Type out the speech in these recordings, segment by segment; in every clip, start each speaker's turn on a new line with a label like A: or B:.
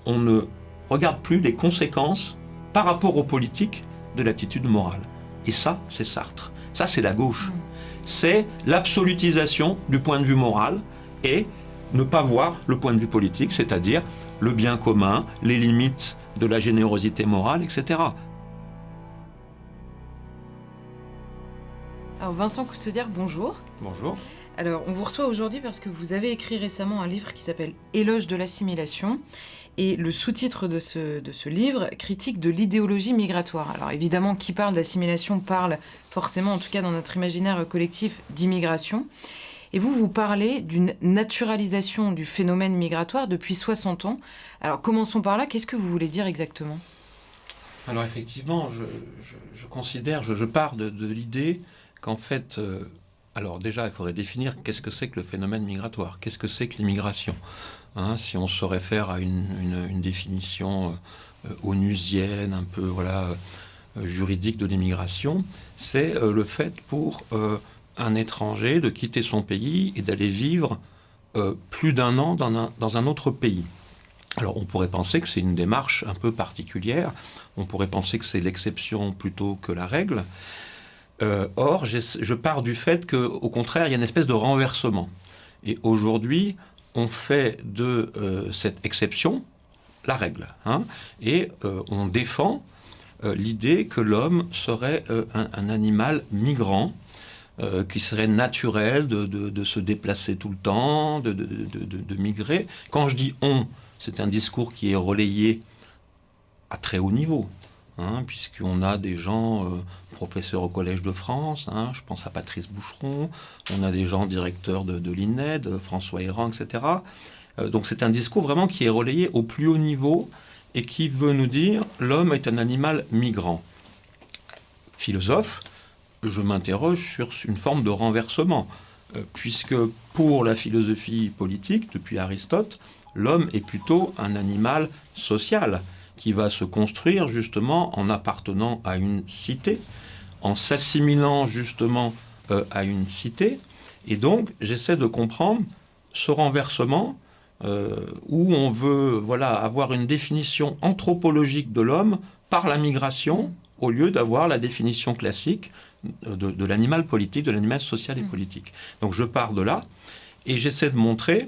A: on ne regarde plus les conséquences par rapport aux politiques de l'attitude morale. Et ça, c'est Sartre. Ça, c'est la gauche. C'est l'absolutisation du point de vue moral et ne pas voir le point de vue politique, c'est-à-dire le bien commun, les limites de la générosité morale, etc.
B: Alors Vincent Coussaudière, bonjour.
A: Bonjour.
B: Alors on vous reçoit aujourd'hui parce que vous avez écrit récemment un livre qui s'appelle « Éloge de l'assimilation ». Et le sous-titre de ce livre, critique de l'idéologie migratoire. Alors évidemment, qui parle d'assimilation parle forcément, en tout cas dans notre imaginaire collectif, d'immigration. Et vous parlez d'une naturalisation du phénomène migratoire depuis 60 ans. Alors commençons par là, qu'est-ce que vous voulez dire exactement ?
A: Alors effectivement, je considère, je pars de l'idée qu'en fait, alors déjà il faudrait définir qu'est-ce que c'est que le phénomène migratoire, qu'est-ce que c'est que l'immigration. Si on se réfère à une définition onusienne, un peu juridique de l'immigration, c'est le fait pour un étranger de quitter son pays et d'aller vivre plus d'1 an dans un autre pays. Alors on pourrait penser que c'est une démarche un peu particulière, on pourrait penser que c'est l'exception plutôt que la règle. Or, je pars du fait qu'au contraire, il y a une espèce de renversement. Et aujourd'hui, on fait de cette exception la règle. Et on défend l'idée que l'homme serait un animal migrant, qui serait naturel de se déplacer tout le temps, de migrer. Quand je dis « on », c'est un discours qui est relayé à très haut niveau. Puisqu'on a des gens professeurs au Collège de France, je pense à Patrice Boucheron, on a des gens directeurs de l'INED, François Héran, etc. Donc c'est un discours vraiment qui est relayé au plus haut niveau et qui veut nous dire l'homme est un animal migrant. Philosophe, je m'interroge sur une forme de renversement, puisque pour la philosophie politique, depuis Aristote, l'homme est plutôt un animal social, qui va se construire justement en appartenant à une cité, en s'assimilant justement à une cité. Et donc, j'essaie de comprendre ce renversement où on veut avoir une définition anthropologique de l'homme par la migration, au lieu d'avoir la définition classique de l'animal politique, de l'animal social et politique. Donc je pars de là, et j'essaie de montrer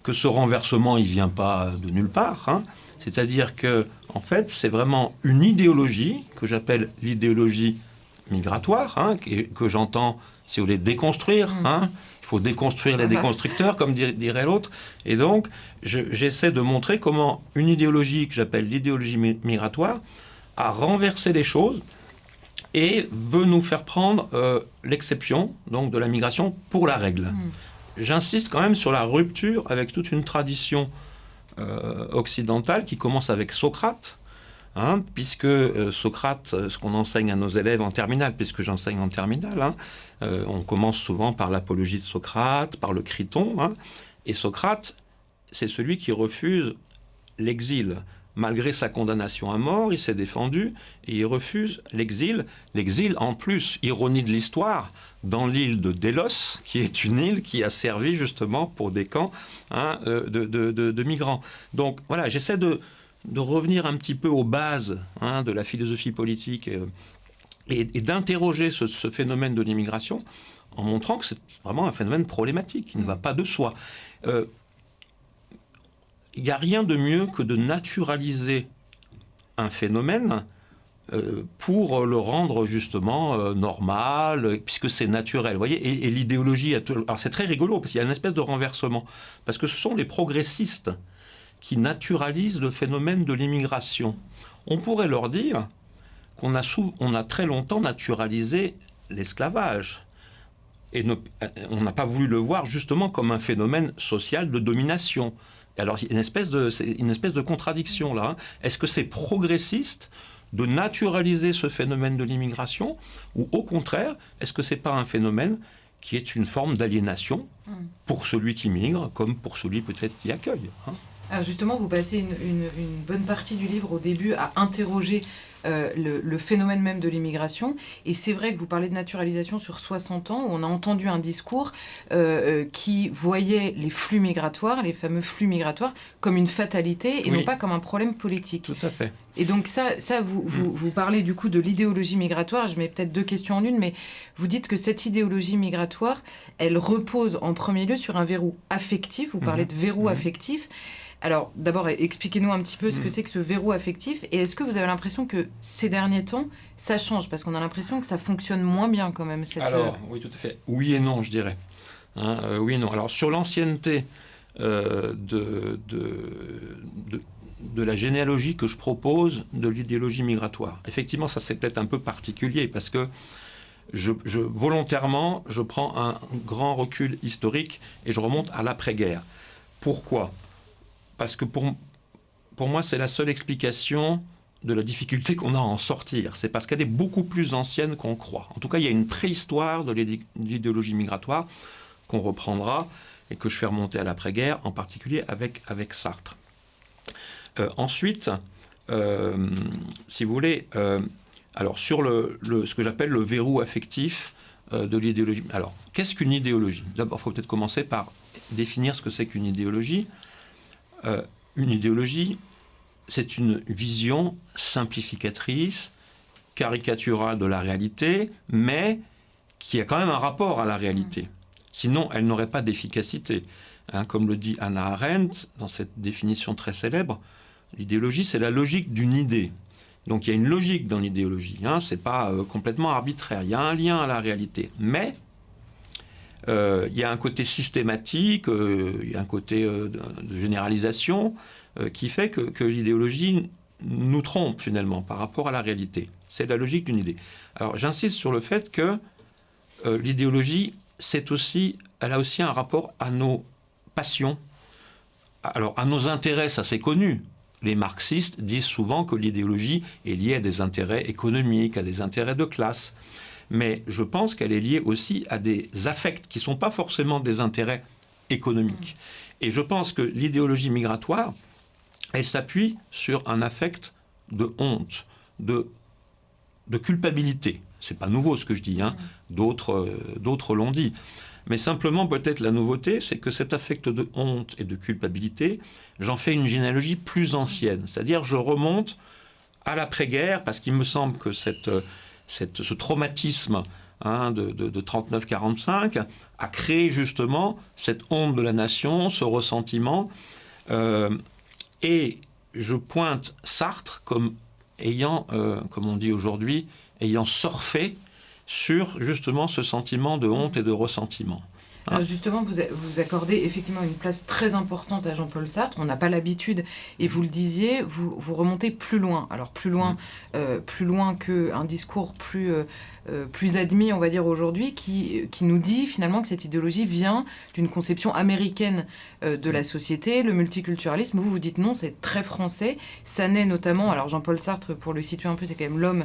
A: que ce renversement, il ne vient pas de nulle part, c'est-à-dire que, en fait, c'est vraiment une idéologie que j'appelle l'idéologie migratoire, que j'entends, si vous voulez, déconstruire. Il faut déconstruire les déconstructeurs, comme dirait l'autre. Et donc, j'essaie de montrer comment une idéologie que j'appelle l'idéologie migratoire a renversé les choses et veut nous faire prendre l'exception, donc de la migration, pour la règle. J'insiste quand même sur la rupture avec toute une tradition occidentale qui commence avec Socrate, puisque Socrate, ce qu'on enseigne à nos élèves en terminale, puisque j'enseigne en terminale, on commence souvent par l'apologie de Socrate, par le Criton, et Socrate, c'est celui qui refuse l'exil. Malgré sa condamnation à mort, il s'est défendu et il refuse l'exil. L'exil, en plus, ironie de l'histoire, dans l'île de Délos, qui est une île qui a servi justement pour des camps de migrants. Donc voilà, j'essaie de revenir un petit peu aux bases de la philosophie politique et d'interroger ce phénomène de l'immigration en montrant que c'est vraiment un phénomène problématique, qui ne va pas de soi. Il n'y a rien de mieux que de naturaliser un phénomène pour le rendre justement normal, puisque c'est naturel. Vous voyez, et l'idéologie... Alors c'est très rigolo, parce qu'il y a une espèce de renversement. Parce que ce sont les progressistes qui naturalisent le phénomène de l'immigration. On pourrait leur dire qu'on a très longtemps naturalisé l'esclavage. Et on n'a pas voulu le voir justement comme un phénomène social de domination. Alors, il y a une espèce de contradiction là. Est-ce que c'est progressiste de naturaliser ce phénomène de l'immigration, ou au contraire, est-ce que c'est pas un phénomène qui est une forme d'aliénation pour celui qui migre, comme pour celui peut-être qui accueille
B: Alors justement, vous passez une bonne partie du livre au début à interroger le phénomène même de l'immigration. Et c'est vrai que vous parlez de naturalisation sur 60 ans, où on a entendu un discours qui voyait les flux migratoires, les fameux flux migratoires, comme une fatalité et non pas comme un problème politique.
A: Tout à fait.
B: Et donc vous parlez du coup de l'idéologie migratoire. Je mets peut-être 2 questions en une, mais vous dites que cette idéologie migratoire, elle repose en premier lieu sur un verrou affectif. Vous parlez de verrou affectif. Alors, d'abord, expliquez-nous un petit peu ce que c'est que ce verrou affectif. Et est-ce que vous avez l'impression que ces derniers temps, ça change? Parce qu'on a l'impression que ça fonctionne moins bien quand même.
A: Alors, oui, tout à fait. Oui et non, je dirais. Oui et non. Alors, sur l'ancienneté de la généalogie que je propose de l'idéologie migratoire, effectivement, ça c'est peut-être un peu particulier parce que volontairement, je prends un grand recul historique et je remonte à l'après-guerre. Pourquoi ? Parce que pour moi, c'est la seule explication de la difficulté qu'on a à en sortir. C'est parce qu'elle est beaucoup plus ancienne qu'on croit. En tout cas, il y a une préhistoire de l'idéologie migratoire qu'on reprendra et que je fais remonter à l'après-guerre, en particulier avec Sartre. Ensuite, si vous voulez, alors sur ce que j'appelle le verrou affectif de l'idéologie. Alors, qu'est-ce qu'une idéologie ? D'abord, il faut peut-être commencer par définir ce que c'est qu'une idéologie. Une idéologie, c'est une vision simplificatrice, caricaturale de la réalité, mais qui a quand même un rapport à la réalité. Sinon, elle n'aurait pas d'efficacité. Comme le dit Hannah Arendt, dans cette définition très célèbre, l'idéologie, c'est la logique d'une idée. Donc il y a une logique dans l'idéologie. Ce n'est pas complètement arbitraire. Il y a un lien à la réalité. Mais il y a un côté systématique, il y a un côté de généralisation qui fait que l'idéologie nous trompe finalement par rapport à la réalité. C'est la logique d'une idée. Alors j'insiste sur le fait que l'idéologie, elle a aussi un rapport à nos passions, alors à nos intérêts, ça c'est connu. Les marxistes disent souvent que l'idéologie est liée à des intérêts économiques, à des intérêts de classe. Mais je pense qu'elle est liée aussi à des affects qui ne sont pas forcément des intérêts économiques. Et je pense que l'idéologie migratoire, elle s'appuie sur un affect de honte, de culpabilité. Ce n'est pas nouveau ce que je dis, d'autres l'ont dit. Mais simplement, peut-être la nouveauté, c'est que cet affect de honte et de culpabilité, j'en fais une généalogie plus ancienne. C'est-à-dire, je remonte à l'après-guerre, parce qu'il me semble que ce traumatisme de 39-45 a créé justement cette honte de la nation, ce ressentiment. Et je pointe Sartre comme ayant, comme on dit aujourd'hui, ayant surfé sur justement ce sentiment de honte et de ressentiment.
B: Alors justement, vous accordez effectivement une place très importante à Jean-Paul Sartre. On n'a pas l'habitude, et vous le disiez, vous remontez plus loin. Alors plus loin qu'un discours plus admis, on va dire aujourd'hui, qui nous dit finalement que cette idéologie vient d'une conception américaine de la société, le multiculturalisme. Vous dites non, c'est très français. Ça naît notamment, alors Jean-Paul Sartre, pour le situer un peu, c'est quand même l'homme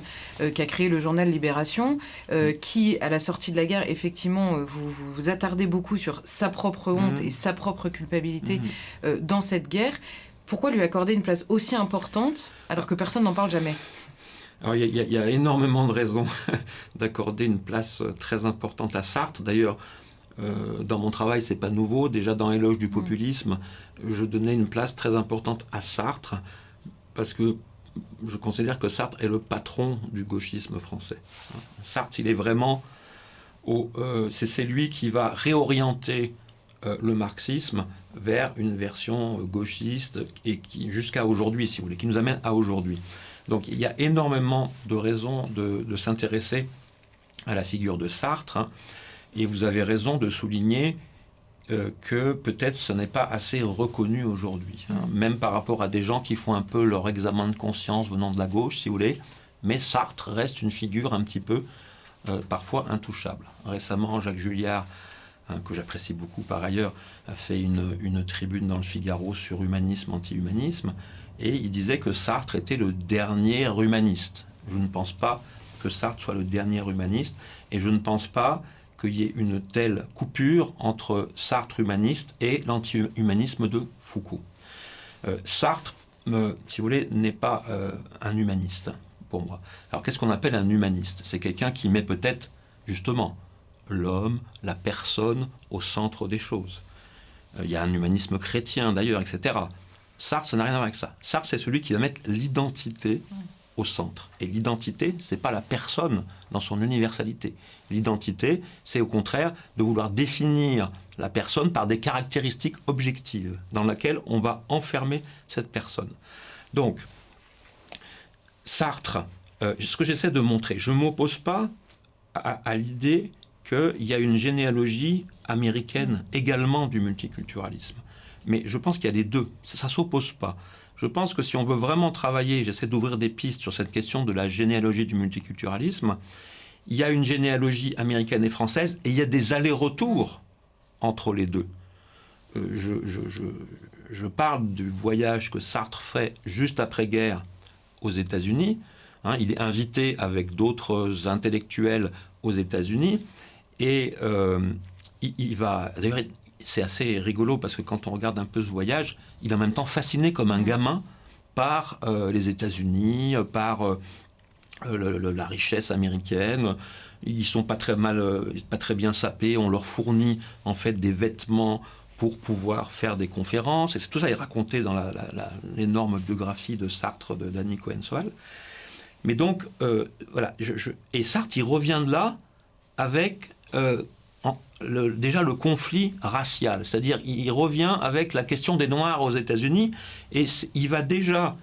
B: qui a créé le journal Libération, qui, à la sortie de la guerre, effectivement, vous attardez beaucoup sur sa propre honte et sa propre culpabilité dans cette guerre. Pourquoi lui accorder une place aussi importante alors que personne n'en parle jamais ?
A: Alors, il y a énormément de raisons d'accorder une place très importante à Sartre. D'ailleurs, dans mon travail, c'est pas nouveau. Déjà, dans Éloge du populisme, je donnais une place très importante à Sartre parce que je considère que Sartre est le patron du gauchisme français. Sartre, il est vraiment... c'est lui qui va réorienter le marxisme vers une version gauchiste et qui, jusqu'à aujourd'hui, si vous voulez, qui nous amène à aujourd'hui. Donc il y a énormément de raisons de s'intéresser à la figure de Sartre, et vous avez raison de souligner que peut-être ce n'est pas assez reconnu aujourd'hui, même par rapport à des gens qui font un peu leur examen de conscience venant de la gauche, si vous voulez, mais Sartre reste une figure un petit peu parfois intouchable. Récemment, Jacques Julliard, que j'apprécie beaucoup par ailleurs, a fait une tribune dans le Figaro sur humanisme, anti-humanisme, et il disait que Sartre était le dernier humaniste. Je ne pense pas que Sartre soit le dernier humaniste, et je ne pense pas qu'il y ait une telle coupure entre Sartre humaniste et l'anti-humanisme de Foucault. Sartre, si vous voulez, n'est pas un humaniste, pour moi. Alors, qu'est-ce qu'on appelle un humaniste? C'est quelqu'un qui met peut-être, justement, l'homme, la personne au centre des choses. Il y a un humanisme chrétien, d'ailleurs, etc. Sartre, ça n'a rien à voir avec ça. Sartre, c'est celui qui va mettre l'identité au centre. Et l'identité, c'est pas la personne dans son universalité. L'identité, c'est au contraire de vouloir définir la personne par des caractéristiques objectives dans lesquelles on va enfermer cette personne. Donc, Sartre, ce que j'essaie de montrer, je ne m'oppose pas à l'idée qu'il y a une généalogie américaine également du multiculturalisme. Mais je pense qu'il y a les deux, ça ne s'oppose pas. Je pense que si on veut vraiment travailler, j'essaie d'ouvrir des pistes sur cette question de la généalogie du multiculturalisme, il y a une généalogie américaine et française et il y a des allers-retours entre les deux. Je parle du voyage que Sartre fait juste après-guerre aux États-Unis. Il est invité avec d'autres intellectuels aux États-Unis et il va... D'ailleurs, c'est assez rigolo parce que quand on regarde un peu ce voyage, il est en même temps fasciné comme un gamin par les États-Unis, par la richesse américaine. Ils sont pas très bien sapés. On leur fournit en fait des vêtements pour pouvoir faire des conférences. Et tout ça est raconté dans l'énorme biographie de Sartre de Danny Cohen-Soal. Mais donc voilà. Et Sartre, il revient de là avec déjà le conflit racial, c'est-à-dire il revient avec la question des Noirs aux États-Unis et il va déjà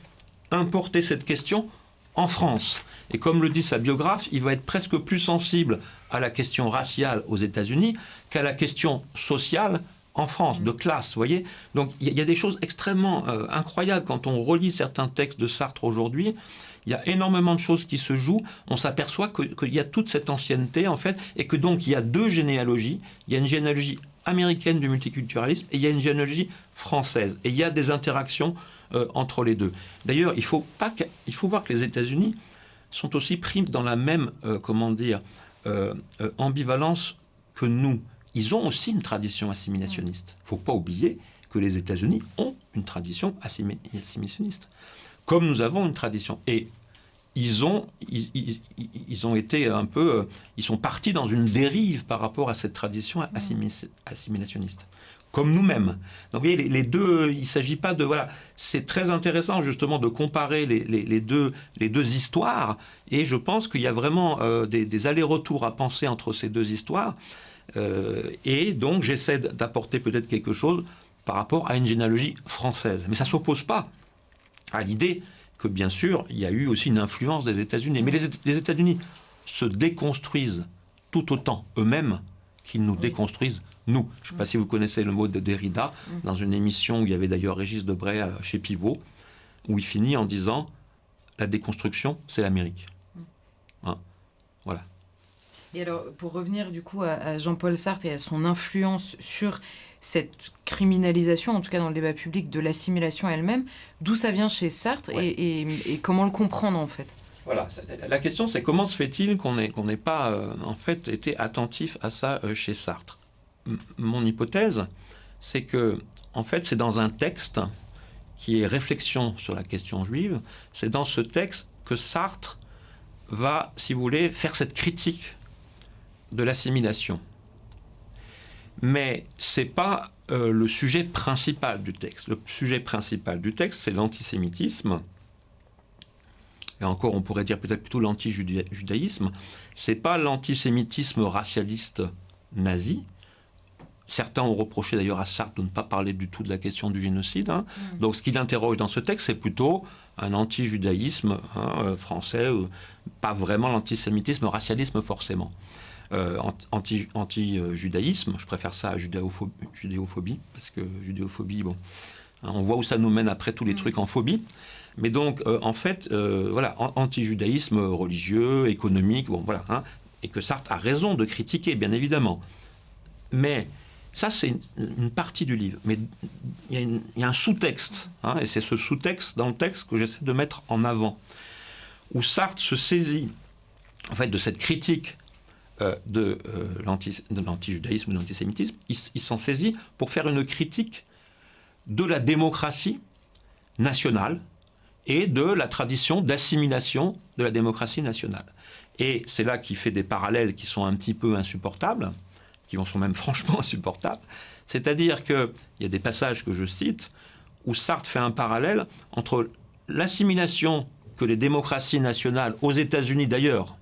A: importer cette question en France. Et comme le dit sa biographe, il va être presque plus sensible à la question raciale aux États-Unis qu'à la question sociale en France, de classe, vous voyez. Donc il y a des choses extrêmement incroyables quand on relit certains textes de Sartre aujourd'hui. Il y a énormément de choses qui se jouent. On s'aperçoit qu'il y a toute cette ancienneté, en fait, et que donc il y a deux généalogies. Il y a une généalogie américaine du multiculturalisme et il y a une généalogie française. Et il y a des interactions entre les deux. D'ailleurs, il faut voir que les États-Unis sont aussi pris dans la même, ambivalence que nous. Ils ont aussi une tradition assimilationniste. Il ne faut pas oublier que les États-Unis ont une tradition assimilationniste. Comme nous avons une tradition. Et ils ont été un peu... ils sont partis dans une dérive par rapport à cette tradition assimilationniste. Comme nous-mêmes. Donc vous voyez, les deux, il ne s'agit pas de... Voilà, c'est très intéressant justement de comparer les deux histoires. Et je pense qu'il y a vraiment des allers-retours à penser entre ces deux histoires. Et donc j'essaie d'apporter peut-être quelque chose par rapport à une généalogie française. Mais ça ne s'oppose pas à l'idée que, bien sûr, il y a eu aussi une influence des États-Unis. Mais les États-Unis se déconstruisent tout autant eux-mêmes qu'ils nous déconstruisent nous. Je ne sais pas si vous connaissez le mot de Derrida, dans une émission où il y avait d'ailleurs Régis Debray chez Pivot, où il finit en disant « La déconstruction, c'est l'Amérique ». Voilà.
B: Et alors, pour revenir du coup à Jean-Paul Sartre et à son influence sur cette criminalisation, en tout cas dans le débat public, de l'assimilation elle-même, d'où ça vient chez Sartre et comment le comprendre en fait?
A: Voilà, la question c'est comment se fait-il qu'on n'ait pas en fait été attentif à ça chez Sartre? Mon hypothèse, c'est que en fait c'est dans un texte qui est Réflexion sur la question juive, c'est dans ce texte que Sartre va, si vous voulez, faire cette critique de l'assimilation. Mais c'est pas le sujet principal du texte. Le sujet principal du texte, c'est l'antisémitisme. Et encore, on pourrait dire peut-être plutôt l'anti-judaïsme. C'est pas l'antisémitisme racialiste nazi. Certains ont reproché d'ailleurs à Sartre de ne pas parler du tout de la question du génocide. Donc ce qu'il interroge dans ce texte, c'est plutôt un anti-judaïsme français, pas vraiment l'antisémitisme, racialisme forcément. Anti-judaïsme, je préfère ça à judéophobie, parce que judéophobie, bon, on voit où ça nous mène après tous les trucs en phobie. Mais donc, en fait, voilà, anti-judaïsme religieux, économique, bon, voilà, et que Sartre a raison de critiquer, bien évidemment. Mais ça, c'est une partie du livre. Mais il y a un sous-texte, et c'est ce sous-texte dans le texte que j'essaie de mettre en avant, où Sartre se saisit, en fait, de cette critique de l'anti-judaïsme, de l'antisémitisme. Il s'en saisit pour faire une critique de la démocratie nationale et de la tradition d'assimilation de la démocratie nationale. Et c'est là qu'il fait des parallèles qui sont un petit peu insupportables, qui sont même franchement insupportables. C'est-à-dire qu'il y a des passages que je cite où Sartre fait un parallèle entre l'assimilation que les démocraties nationales, aux États-Unis d'ailleurs,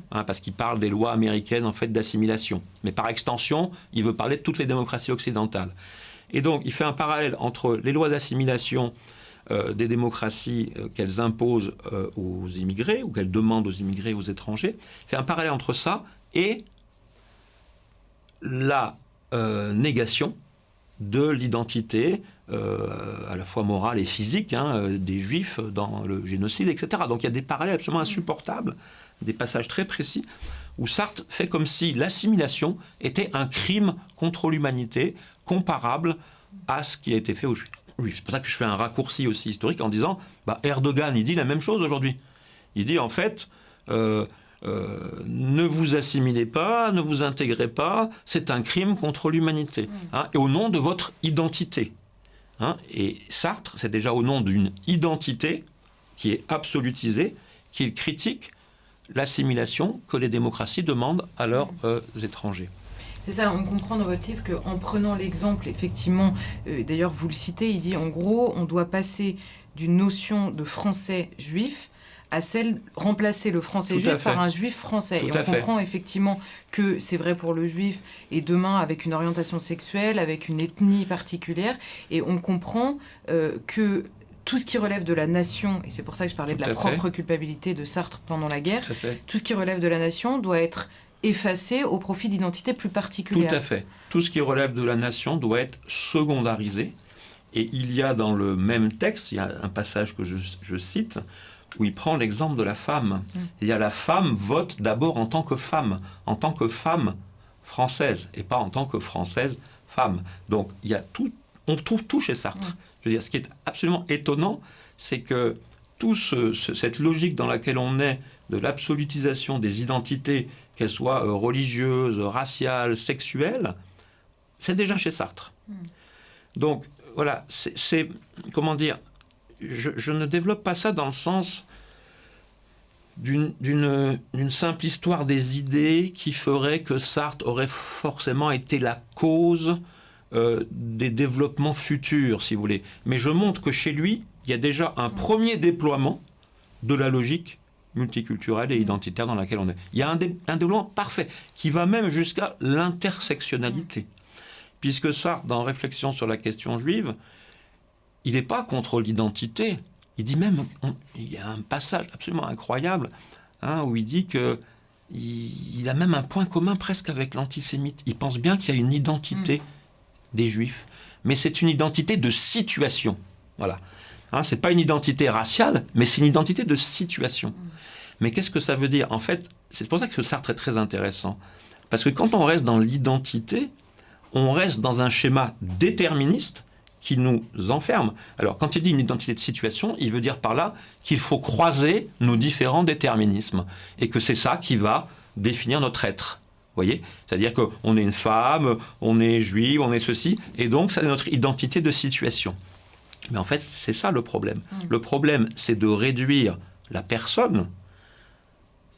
A: parce qu'il parle des lois américaines en fait d'assimilation, mais par extension, il veut parler de toutes les démocraties occidentales. Et donc, il fait un parallèle entre les lois d'assimilation des démocraties qu'elles imposent aux immigrés, ou qu'elles demandent aux immigrés et aux étrangers. Il fait un parallèle entre ça et la négation de l'identité, à la fois morale et physique, des Juifs dans le génocide, etc. Donc il y a des parallèles absolument insupportables, des passages très précis, où Sartre fait comme si l'assimilation était un crime contre l'humanité comparable à ce qui a été fait aux Juifs. C'est pour ça que je fais un raccourci aussi historique en disant, Erdogan, il dit la même chose aujourd'hui. Il dit en fait, ne vous assimilez pas, ne vous intégrez pas, c'est un crime contre l'humanité, et au nom de votre identité. Et Sartre, c'est déjà au nom d'une identité qui est absolutisée, qu'il critique l'assimilation que les démocraties demandent à leurs étrangers.
B: C'est ça, on comprend dans votre livre qu'en prenant l'exemple, effectivement, d'ailleurs vous le citez, il dit en gros, on doit passer d'une notion de français juif à celle remplacer le français juif par un juif français. Et on comprend effectivement que c'est vrai pour le juif et demain avec une orientation sexuelle, avec une ethnie particulière. Et on comprend que tout ce qui relève de la nation, et c'est pour ça que je parlais de la propre culpabilité de Sartre pendant la guerre, tout ce qui relève de la nation doit être effacé au profit d'identités plus particulières.
A: Tout à fait. Tout ce qui relève de la nation doit être secondarisé. Et il y a dans le même texte, il y a un passage que je cite, où il prend l'exemple de la femme. Il y a la femme vote d'abord en tant que femme française, et pas en tant que française femme. Donc il y a tout, on trouve tout chez Sartre. Je veux dire, ce qui est absolument étonnant, c'est que toute cette logique dans laquelle on est de l'absolutisation des identités, qu'elles soient religieuses, raciales, sexuelles, c'est déjà chez Sartre. Donc, voilà, c'est comment dire, je ne développe pas ça dans le sens d'une simple histoire des idées qui ferait que Sartre aurait forcément été la cause des développements futurs, si vous voulez. Mais je montre que chez lui, il y a déjà un premier déploiement de la logique multiculturelle et identitaire dans laquelle on est. Il y a un développement parfait, qui va même jusqu'à l'intersectionnalité. Puisque Sartre, dans Réflexion sur la question juive, il n'est pas contre l'identité. Il dit même, il y a un passage absolument incroyable, où il dit qu'il a même un point commun presque avec l'antisémite. Il pense bien qu'il y a une identité des Juifs, mais c'est une identité de situation. Voilà. C'est pas une identité raciale, mais c'est une identité de situation. Mais qu'est-ce que ça veut dire ? En fait, c'est pour ça que Sartre est très intéressant. Parce que quand on reste dans l'identité, on reste dans un schéma déterministe qui nous enferme. Alors, quand il dit une identité de situation, il veut dire par là qu'il faut croiser nos différents déterminismes. Et que c'est ça qui va définir notre être. Vous voyez ? C'est-à-dire qu'on est une femme, on est juif, on est ceci, et donc ça c'est notre identité de situation. Mais en fait, c'est ça le problème. Le problème, c'est de réduire la personne,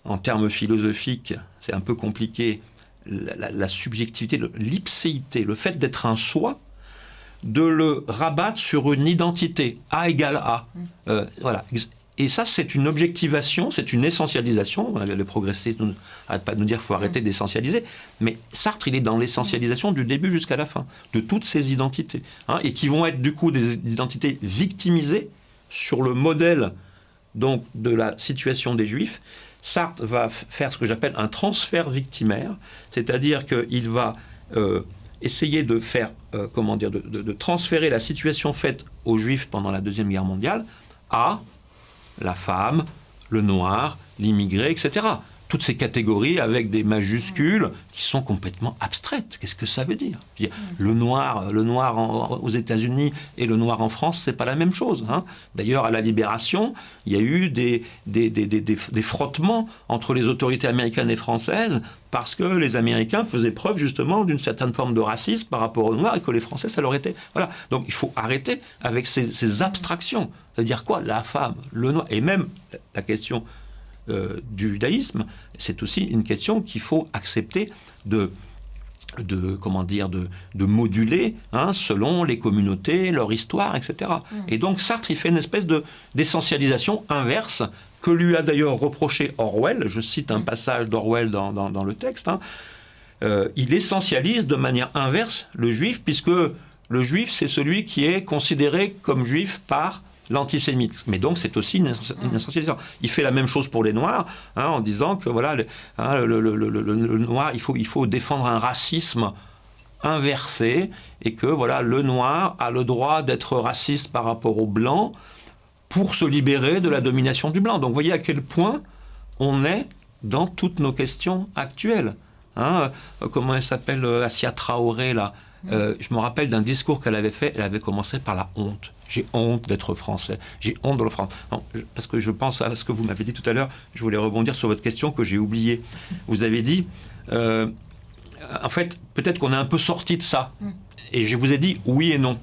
A: en termes philosophiques, c'est un peu compliqué, la subjectivité, l'ipséité, le fait d'être un soi, de le rabattre sur une identité, A égale A. Voilà. Et ça, c'est une objectivation, c'est une essentialisation. Les progressistes n'arrêtent pas de nous dire qu'il faut arrêter d'essentialiser. Mais Sartre, il est dans l'essentialisation du début jusqu'à la fin, de toutes ces identités. Et qui vont être du coup des identités victimisées sur le modèle donc, de la situation des Juifs. Sartre va faire ce que j'appelle un transfert victimaire, c'est-à-dire qu'il va essayer de faire, de transférer la situation faite aux Juifs pendant la Deuxième Guerre mondiale à la femme, le noir, l'immigré, etc. toutes ces catégories avec des majuscules qui sont complètement abstraites. Qu'est-ce que ça veut dire? Le noir aux États-Unis et le noir en France, c'est pas la même chose. Hein. D'ailleurs, à la Libération, il y a eu des frottements entre les autorités américaines et françaises parce que les Américains faisaient preuve justement d'une certaine forme de racisme par rapport aux Noirs et que les Français, ça leur était... Voilà. Donc il faut arrêter avec ces abstractions. C'est-à-dire quoi? La femme, le noir, et même la question du judaïsme, c'est aussi une question qu'il faut accepter de moduler selon les communautés, leur histoire, etc. Et donc Sartre, il fait une espèce d'essentialisation inverse que lui a d'ailleurs reproché Orwell. Je cite un passage d'Orwell dans le texte. Il essentialise de manière inverse le juif, puisque le juif, c'est celui qui est considéré comme juif par l'antisémite. Mais donc, c'est aussi une essentialisation. Il fait la même chose pour les Noirs, en disant que voilà, le Noir, il faut défendre un racisme inversé, et que voilà, le Noir a le droit d'être raciste par rapport aux Blancs pour se libérer de la domination du Blanc. Donc, vous voyez à quel point on est dans toutes nos questions actuelles. Comment elle s'appelle, Assia Traoré, là. Je me rappelle d'un discours qu'elle avait fait. Elle avait commencé par la honte. J'ai honte d'être français. J'ai honte de le France. Non, parce que je pense à ce que vous m'avez dit tout à l'heure. Je voulais rebondir sur votre question que j'ai oubliée. Vous avez dit, en fait, peut-être qu'on est un peu sorti de ça. Et je vous ai dit oui et non.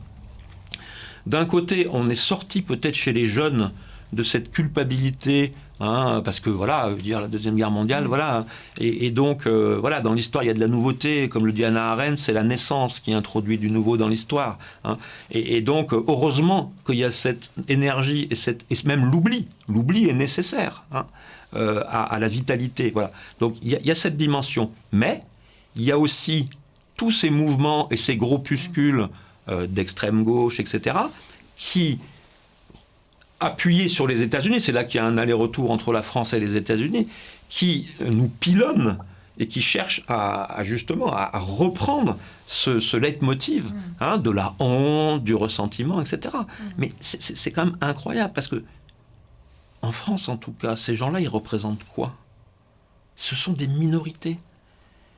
A: D'un côté, on est sorti peut-être chez les jeunes de cette culpabilité, parce que voilà, dire la Deuxième Guerre mondiale, voilà, et donc voilà, dans l'histoire il y a de la nouveauté, comme le dit Hannah Arendt, c'est la naissance qui introduit du nouveau dans l'histoire, et donc heureusement qu'il y a cette énergie et même l'oubli est nécessaire à la vitalité, voilà. Donc il y a cette dimension, mais il y a aussi tous ces mouvements et ces groupuscules d'extrême gauche, etc., qui appuyés sur les États-Unis, c'est là qu'il y a un aller-retour entre la France et les États-Unis, qui nous pilonnent et qui cherchent justement à reprendre ce leitmotiv de la honte, du ressentiment, etc. Mais c'est quand même incroyable, parce que en France, en tout cas, ces gens-là, ils représentent quoi? Ce sont des minorités.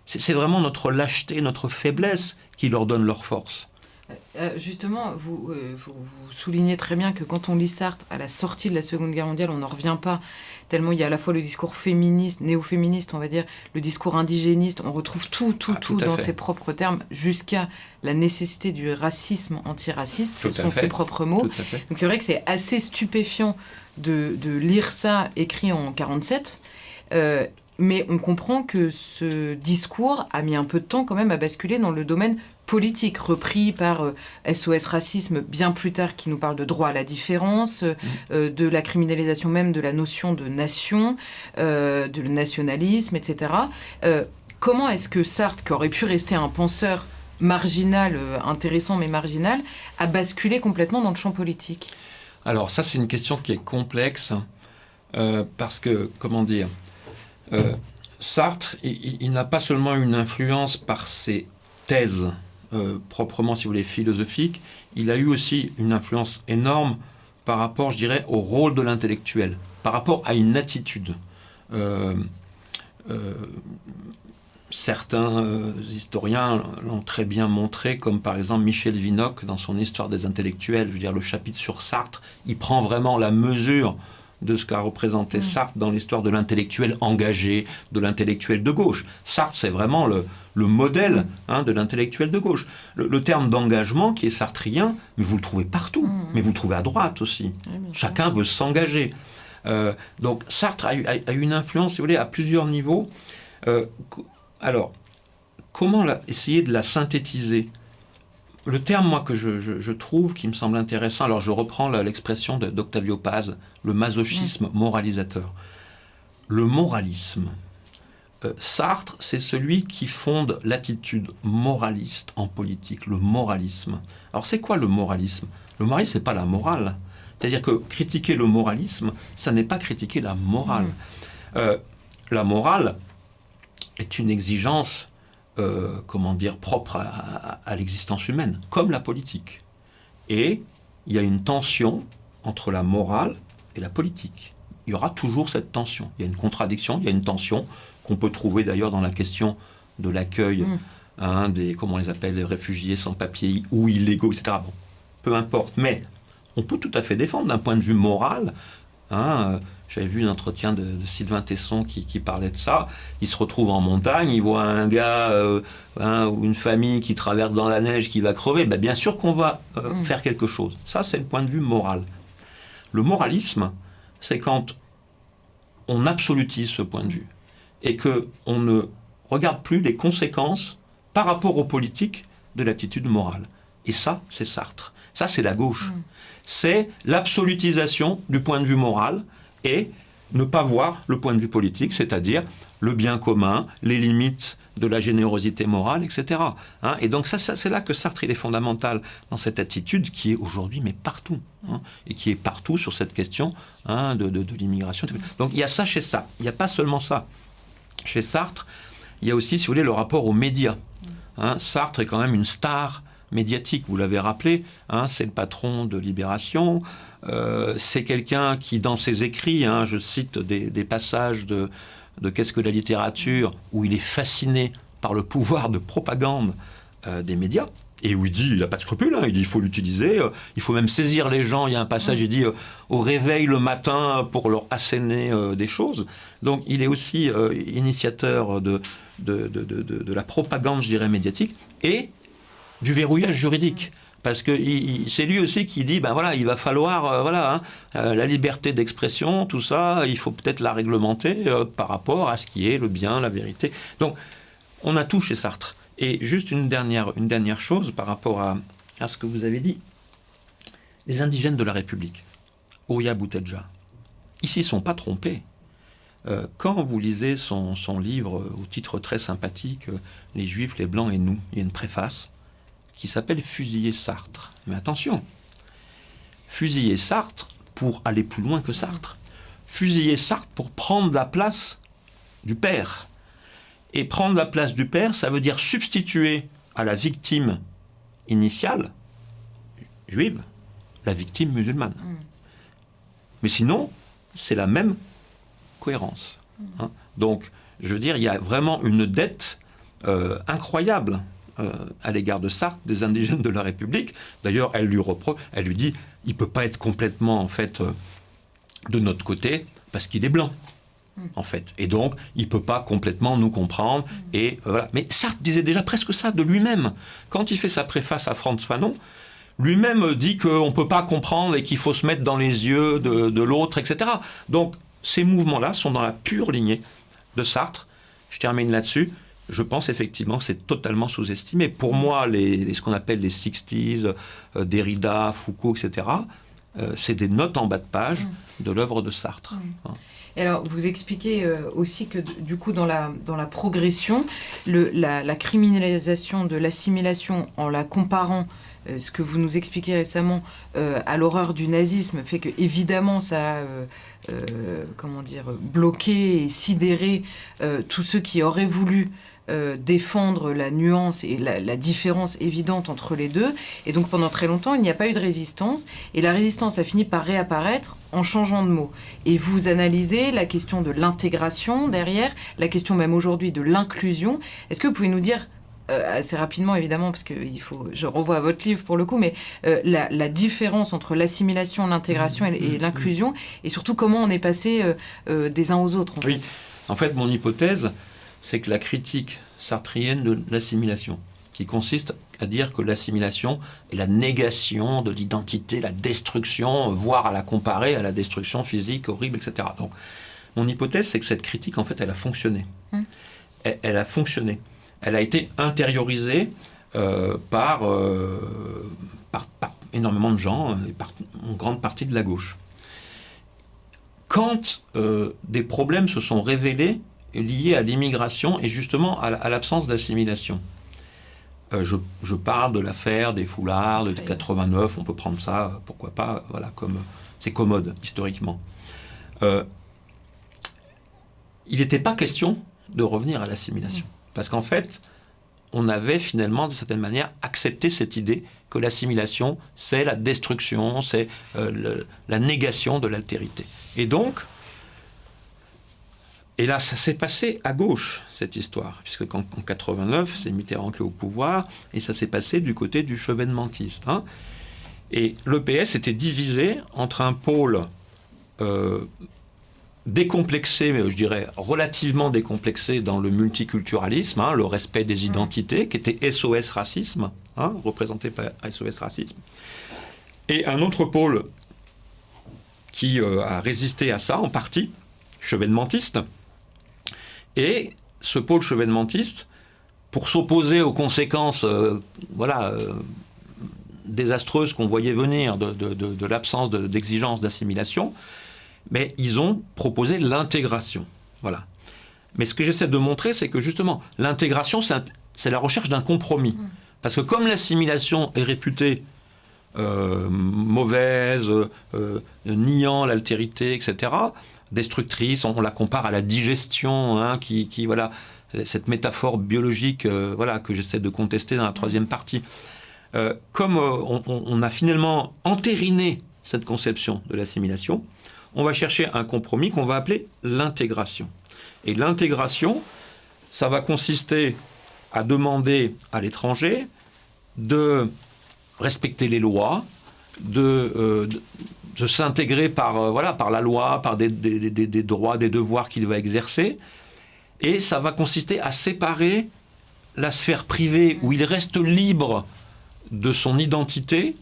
A: C'est vraiment notre lâcheté, notre faiblesse qui leur donne leur force.
B: Justement, vous soulignez très bien que quand on lit Sartre, à la sortie de la Seconde Guerre mondiale, on n'en revient pas, tellement il y a à la fois le discours féministe, néo-féministe, on va dire, le discours indigéniste, on retrouve tout dans ses propres termes, jusqu'à la nécessité du racisme antiraciste, ce sont ses propres mots. Donc c'est vrai que c'est assez stupéfiant de lire ça écrit en 1947, mais on comprend que ce discours a mis un peu de temps quand même à basculer dans le domaine politique, repris par SOS Racisme bien plus tard, qui nous parle de droit à la différence, de la criminalisation même de la notion de nation, de le nationalisme, etc. Comment est-ce que Sartre, qui aurait pu rester un penseur marginal, intéressant mais marginal, a basculé complètement dans le champ politique?
A: Alors ça, c'est une question qui est complexe, parce que, comment dire, Sartre, il n'a pas seulement une influence par ses thèses, proprement, si vous voulez, philosophique, il a eu aussi une influence énorme par rapport, je dirais, au rôle de l'intellectuel, par rapport à une attitude. Certains historiens l'ont très bien montré, comme par exemple Michel Vinocq dans son Histoire des intellectuels. Je veux dire, le chapitre sur Sartre, il prend vraiment la mesure de ce qu'a représenté Sartre dans l'histoire de l'intellectuel engagé, de l'intellectuel de gauche. Sartre, c'est vraiment le modèle de l'intellectuel de gauche. Le terme d'engagement qui est sartrien, mais vous le trouvez partout, mais vous le trouvez à droite aussi. Chacun veut s'engager. Donc Sartre a eu une influence, si vous voulez, à plusieurs niveaux. Alors, comment essayer de la synthétiser? Le terme, moi, que je trouve, qui me semble intéressant, alors je reprends l'expression d'Octavio Paz, le masochisme moralisateur. Le moralisme. Sartre, c'est celui qui fonde l'attitude moraliste en politique, le moralisme. Alors, c'est quoi le moralisme? Le moralisme, c'est pas la morale. C'est-à-dire que critiquer le moralisme, ça n'est pas critiquer la morale. La morale est une exigence propre à l'existence humaine, comme la politique. Et il y a une tension entre la morale et la politique. il y aura toujours cette tension. Il y a une contradiction, il y a une tension qu'on peut trouver d'ailleurs dans la question de l'accueil des, comment on les appelle, les réfugiés sans papier ou illégaux, etc. Bon, peu importe, mais on peut tout à fait défendre d'un point de vue moral. J'avais vu un entretien de Sylvain Tesson qui parlait de ça. Il se retrouve en montagne, il voit un gars ou une famille qui traverse dans la neige, qui va crever. Bien sûr qu'on va faire quelque chose. Ça, c'est le point de vue moral. Le moralisme, c'est quand on absolutise ce point de vue et qu'on ne regarde plus les conséquences par rapport aux politiques de l'attitude morale. Et ça, c'est Sartre. Ça, c'est la gauche. C'est l'absolutisation du point de vue moral et ne pas voir le point de vue politique, c'est-à-dire le bien commun, les limites de la générosité morale, etc. Et donc ça, c'est là que Sartre il est fondamental dans cette attitude qui est aujourd'hui mais partout, et qui est partout sur cette question de l'immigration. Donc il y a ça chez Sartre. Il n'y a pas seulement ça. Chez Sartre, il y a aussi, si vous voulez, le rapport aux médias. Sartre est quand même une star médiatique, vous l'avez rappelé, c'est le patron de Libération, c'est quelqu'un qui, dans ses écrits, je cite des passages de Qu'est-ce que la littérature, où il est fasciné par le pouvoir de propagande des médias, et où il dit, il n'a pas de scrupule, il dit il faut l'utiliser, il faut même saisir les gens, il y a un passage, il dit au réveil le matin pour leur asséner des choses. Donc il est aussi initiateur de la propagande, je dirais, médiatique, et du verrouillage juridique. Parce que c'est lui aussi qui dit, il va falloir, la liberté d'expression, tout ça, il faut peut-être la réglementer par rapport à ce qui est le bien, la vérité. Donc, on a tout chez Sartre. Et juste une dernière chose par rapport à ce que vous avez dit. Les indigènes de la République, Oya Boutedja, ils s'y sont pas trompés. Quand vous lisez son livre au titre très sympathique, Les Juifs, les Blancs et nous, il y a une préface qui s'appelle « Fusiller Sartre ». Mais attention, fusiller Sartre pour aller plus loin que Sartre. Fusiller Sartre pour prendre la place du père. Et prendre la place du père, ça veut dire substituer à la victime initiale, juive, la victime musulmane. Mais sinon, c'est la même cohérence. Donc, je veux dire, il y a vraiment une dette incroyable à l'égard de Sartre, des indigènes de la République. D'ailleurs, elle lui dit, il ne peut pas être complètement, en fait, de notre côté, parce qu'il est blanc, en fait. Et donc, il ne peut pas complètement nous comprendre. Et voilà. Mais Sartre disait déjà presque ça de lui-même. Quand il fait sa préface à Frantz Fanon, lui-même dit qu'on ne peut pas comprendre et qu'il faut se mettre dans les yeux de l'autre, etc. Donc, ces mouvements-là sont dans la pure lignée de Sartre. Je termine là-dessus. Je pense effectivement que c'est totalement sous-estimé. Pour moi, ce qu'on appelle les 60s, Derrida, Foucault, etc., c'est des notes en bas de page de l'œuvre de Sartre.
B: Et alors, vous expliquez aussi que, du coup, dans la progression, la criminalisation de l'assimilation, en la comparant, ce que vous nous expliquez récemment, à l'horreur du nazisme, fait que, évidemment, ça a bloqué et sidéré tous ceux qui auraient voulu défendre la nuance et la différence évidente entre les deux. Et donc pendant très longtemps, il n'y a pas eu de résistance. Et la résistance a fini par réapparaître en changeant de mot. Et vous analysez la question de l'intégration derrière, la question même aujourd'hui de l'inclusion. Est-ce que vous pouvez nous dire, assez rapidement évidemment, parce que je renvoie à votre livre pour le coup, mais la différence entre l'assimilation, l'intégration et l'inclusion, et surtout comment on est passé des uns aux autres, en fait.
A: Oui, en fait, mon hypothèse, c'est que la critique sartrienne de l'assimilation, qui consiste à dire que l'assimilation est la négation de l'identité, la destruction, voire à la comparer à la destruction physique horrible, etc. Donc, mon hypothèse, c'est que cette critique, en fait, elle a fonctionné. Elle a fonctionné. Elle a été intériorisée par énormément de gens, et par une grande partie de la gauche. Quand des problèmes se sont révélés liés à l'immigration et justement à l'absence d'assimilation. Je parle de l'affaire des foulards de 89, on peut prendre ça, pourquoi pas, voilà, comme c'est commode historiquement. Il n'était pas question de revenir à l'assimilation. Parce qu'en fait, on avait finalement, de certaine manière, accepté cette idée que l'assimilation, c'est la destruction, c'est la négation de l'altérité. Et donc, Et là, ça s'est passé à gauche, cette histoire, puisque en 89, c'est Mitterrand qui est au pouvoir, et ça s'est passé du côté du chevènementiste. Hein. Et le PS était divisé entre un pôle décomplexé, mais je dirais relativement décomplexé dans le multiculturalisme, hein, le respect des identités, qui était SOS Racisme, hein, représenté par SOS Racisme, et un autre pôle qui a résisté à ça en partie, chevènementiste. Et ce pôle chevènementiste, pour s'opposer aux conséquences désastreuses qu'on voyait venir de l'absence d'exigence d'assimilation, mais ils ont proposé l'intégration. Voilà. Mais ce que j'essaie de montrer, c'est que justement, l'intégration, c'est la recherche d'un compromis. Parce que comme l'assimilation est réputée mauvaise, niant l'altérité, etc., destructrice, on la compare à la digestion, hein, voilà, cette métaphore biologique que j'essaie de contester dans la troisième partie. Comme on a finalement entériné cette conception de l'assimilation, on va chercher un compromis qu'on va appeler l'intégration. Et l'intégration, ça va consister à demander à l'étranger de respecter les lois, de s'intégrer par la loi, par des droits, des devoirs qu'il va exercer. Et ça va consister à séparer la sphère privée où il reste libre de son identité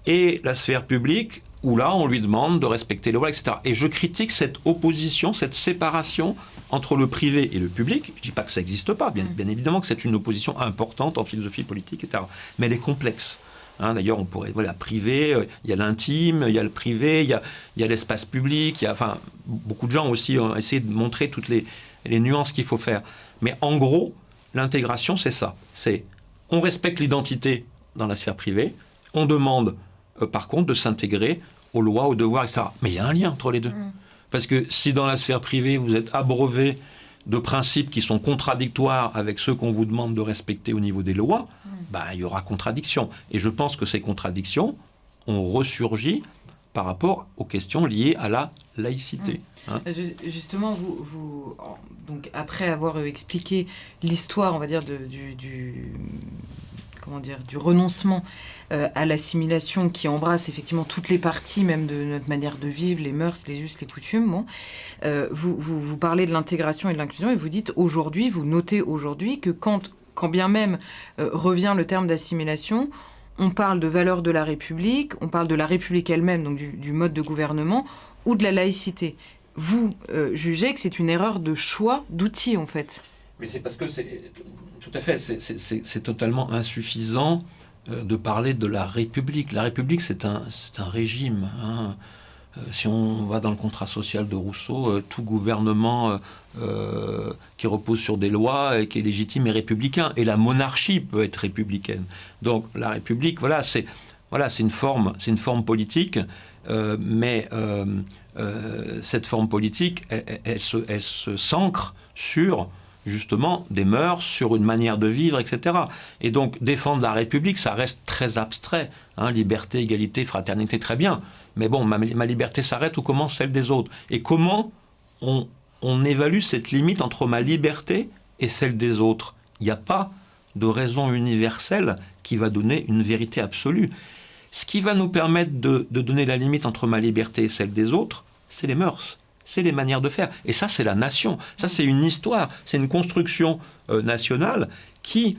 A: et la sphère publique où là on lui demande de respecter les lois, etc. Et je critique cette opposition, cette séparation entre le privé et le public. Je ne dis pas que ça n'existe pas, bien évidemment que c'est une opposition importante en philosophie politique, etc. Mais elle est complexe. Hein, d'ailleurs, on pourrait, privé, il y a l'intime, il y a le privé, il y a l'espace public, beaucoup de gens aussi ont essayé de montrer toutes les nuances qu'il faut faire. Mais en gros, l'intégration, c'est ça. C'est, on respecte l'identité dans la sphère privée, on demande, par contre, de s'intégrer aux lois, aux devoirs, etc. Mais il y a un lien entre les deux. Parce que si dans la sphère privée, vous êtes abreuvé de principes qui sont contradictoires avec ceux qu'on vous demande de respecter au niveau des lois, il y aura contradiction. Et je pense que ces contradictions ont ressurgi par rapport aux questions liées à la laïcité. Hein.
B: Justement, vous donc après avoir expliqué l'histoire, on va dire, du renoncement à l'assimilation qui embrasse effectivement toutes les parties, même de notre manière de vivre, les mœurs, les us, les coutumes. Vous parlez de l'intégration et de l'inclusion et vous dites aujourd'hui, vous notez aujourd'hui que quand bien même revient le terme d'assimilation, on parle de valeurs de la République, on parle de la République elle-même, donc du mode de gouvernement, ou de la laïcité. Vous jugez que c'est une erreur de choix d'outils, en fait.
A: Mais c'est parce que tout à fait, c'est totalement insuffisant de parler de la République. La République, c'est un régime. Hein. Si on va dans le contrat social de Rousseau, tout gouvernement qui repose sur des lois et qui est légitime est républicain. Et la monarchie peut être républicaine. Donc la République, c'est une forme politique, mais cette forme politique, elle se s'ancre sur justement des mœurs, sur une manière de vivre, etc. Et donc défendre la République, ça reste très abstrait. Hein, liberté, égalité, fraternité, très bien. Mais bon, ma liberté s'arrête où commence celle des autres. Et comment on évalue cette limite entre ma liberté et celle des autres? Il n'y a pas de raison universelle qui va donner une vérité absolue. Ce qui va nous permettre de donner la limite entre ma liberté et celle des autres, c'est les mœurs. C'est les manières de faire. Et ça, c'est la nation. Ça, c'est une histoire. C'est une construction nationale qui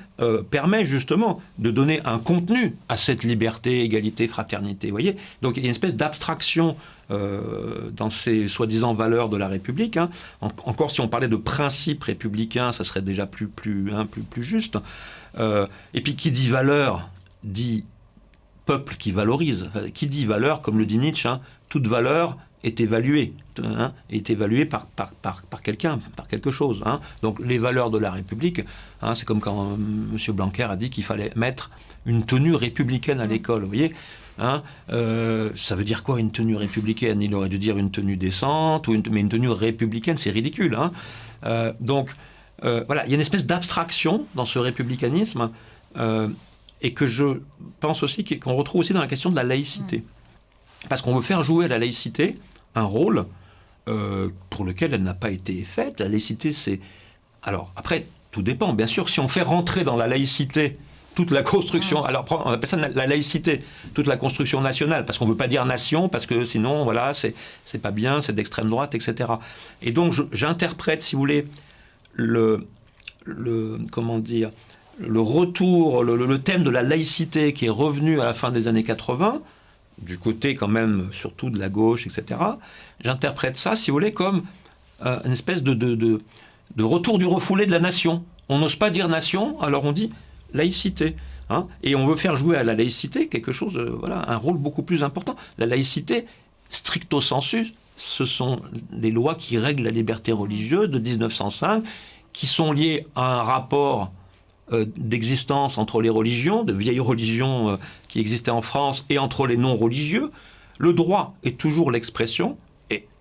A: permet justement de donner un contenu à cette liberté, égalité, fraternité. Vous voyez ? Donc, il y a une espèce d'abstraction dans ces soi-disant valeurs de la République. Hein. Encore, si on parlait de principes républicains, ça serait déjà plus juste. Et puis, qui dit valeur, dit peuple qui valorise. Qui dit valeur, comme le dit Nietzsche, hein, toute valeur est évaluée, hein, est évaluée par quelqu'un, par quelque chose. Hein. Donc les valeurs de la République, hein, c'est comme quand M. Blanquer a dit qu'il fallait mettre une tenue républicaine à l'école, vous voyez, hein, ça veut dire quoi une tenue républicaine? Il aurait dû dire une tenue décente, mais une tenue républicaine, c'est ridicule. Hein. Donc voilà, il y a une espèce d'abstraction dans ce républicanisme, et que je pense aussi qu'on retrouve aussi dans la question de la laïcité. Parce qu'on veut faire jouer à la laïcité un rôle pour lequel elle n'a pas été faite. La laïcité, c'est... Alors, après, tout dépend. Bien sûr, si on fait rentrer dans la laïcité toute la construction... Alors, on appelle ça la laïcité, toute la construction nationale, parce qu'on ne veut pas dire nation, parce que sinon, voilà, c'est pas bien, c'est d'extrême droite, etc. Et donc, j'interprète, si vous voulez, comment dire, le retour, le thème de la laïcité qui est revenu à la fin des années 80, du côté quand même surtout de la gauche, etc., j'interprète ça, si vous voulez, comme une espèce de retour du refoulé de la nation. On n'ose pas dire nation, alors on dit laïcité. Hein, et on veut faire jouer à la laïcité quelque chose, un rôle beaucoup plus important. La laïcité, stricto sensu, ce sont des lois qui règlent la liberté religieuse de 1905, qui sont liées à un rapport d'existence entre les religions, de vieilles religions qui existaient en France, et entre les non-religieux. Le droit est toujours l'expression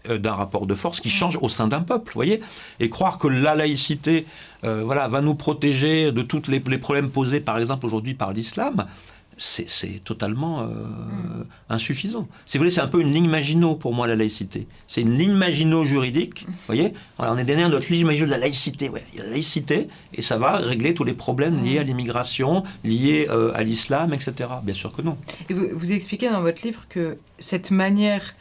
A: d'un rapport de force qui change au sein d'un peuple, vous voyez. Et croire que la laïcité va nous protéger de tous les problèmes posés, par exemple, aujourd'hui par l'islam, c'est totalement insuffisant. Si vous voulez, c'est un peu une ligne Maginot pour moi, la laïcité. C'est une ligne Maginot juridique, vous voyez. Alors, on est derrière notre ligne Maginot de la laïcité. Ouais, il y a la laïcité, et ça va régler tous les problèmes liés à l'immigration, liés à l'islam, etc. Bien sûr que non.
B: Et vous expliquez dans votre livre que cette manière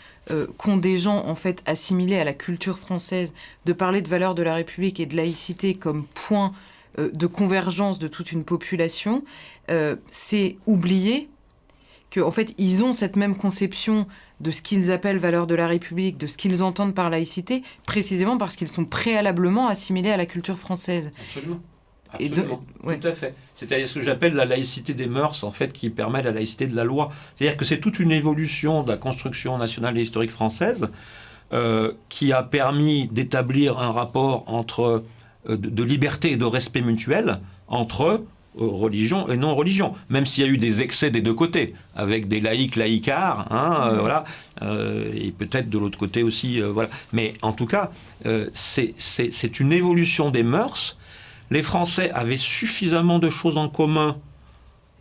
B: qu'ont des gens, en fait, assimilés à la culture française, de parler de valeurs de la République et de laïcité comme point de convergence de toute une population, c'est oublier qu'en fait, ils ont cette même conception de ce qu'ils appellent valeurs de la République, de ce qu'ils entendent par laïcité, précisément parce qu'ils sont préalablement assimilés à la culture française.
A: Absolument. Absolument, tout à fait. C'est-à-dire ce que j'appelle la laïcité des mœurs, en fait, qui permet la laïcité de la loi. C'est-à-dire que c'est toute une évolution de la construction nationale et historique française qui a permis d'établir un rapport entre de liberté et de respect mutuel entre religion et non-religion, même s'il y a eu des excès des deux côtés, avec des laïcards, et peut-être de l'autre côté aussi, voilà. Mais en tout cas, c'est une évolution des mœurs. Les Français avaient suffisamment de choses en commun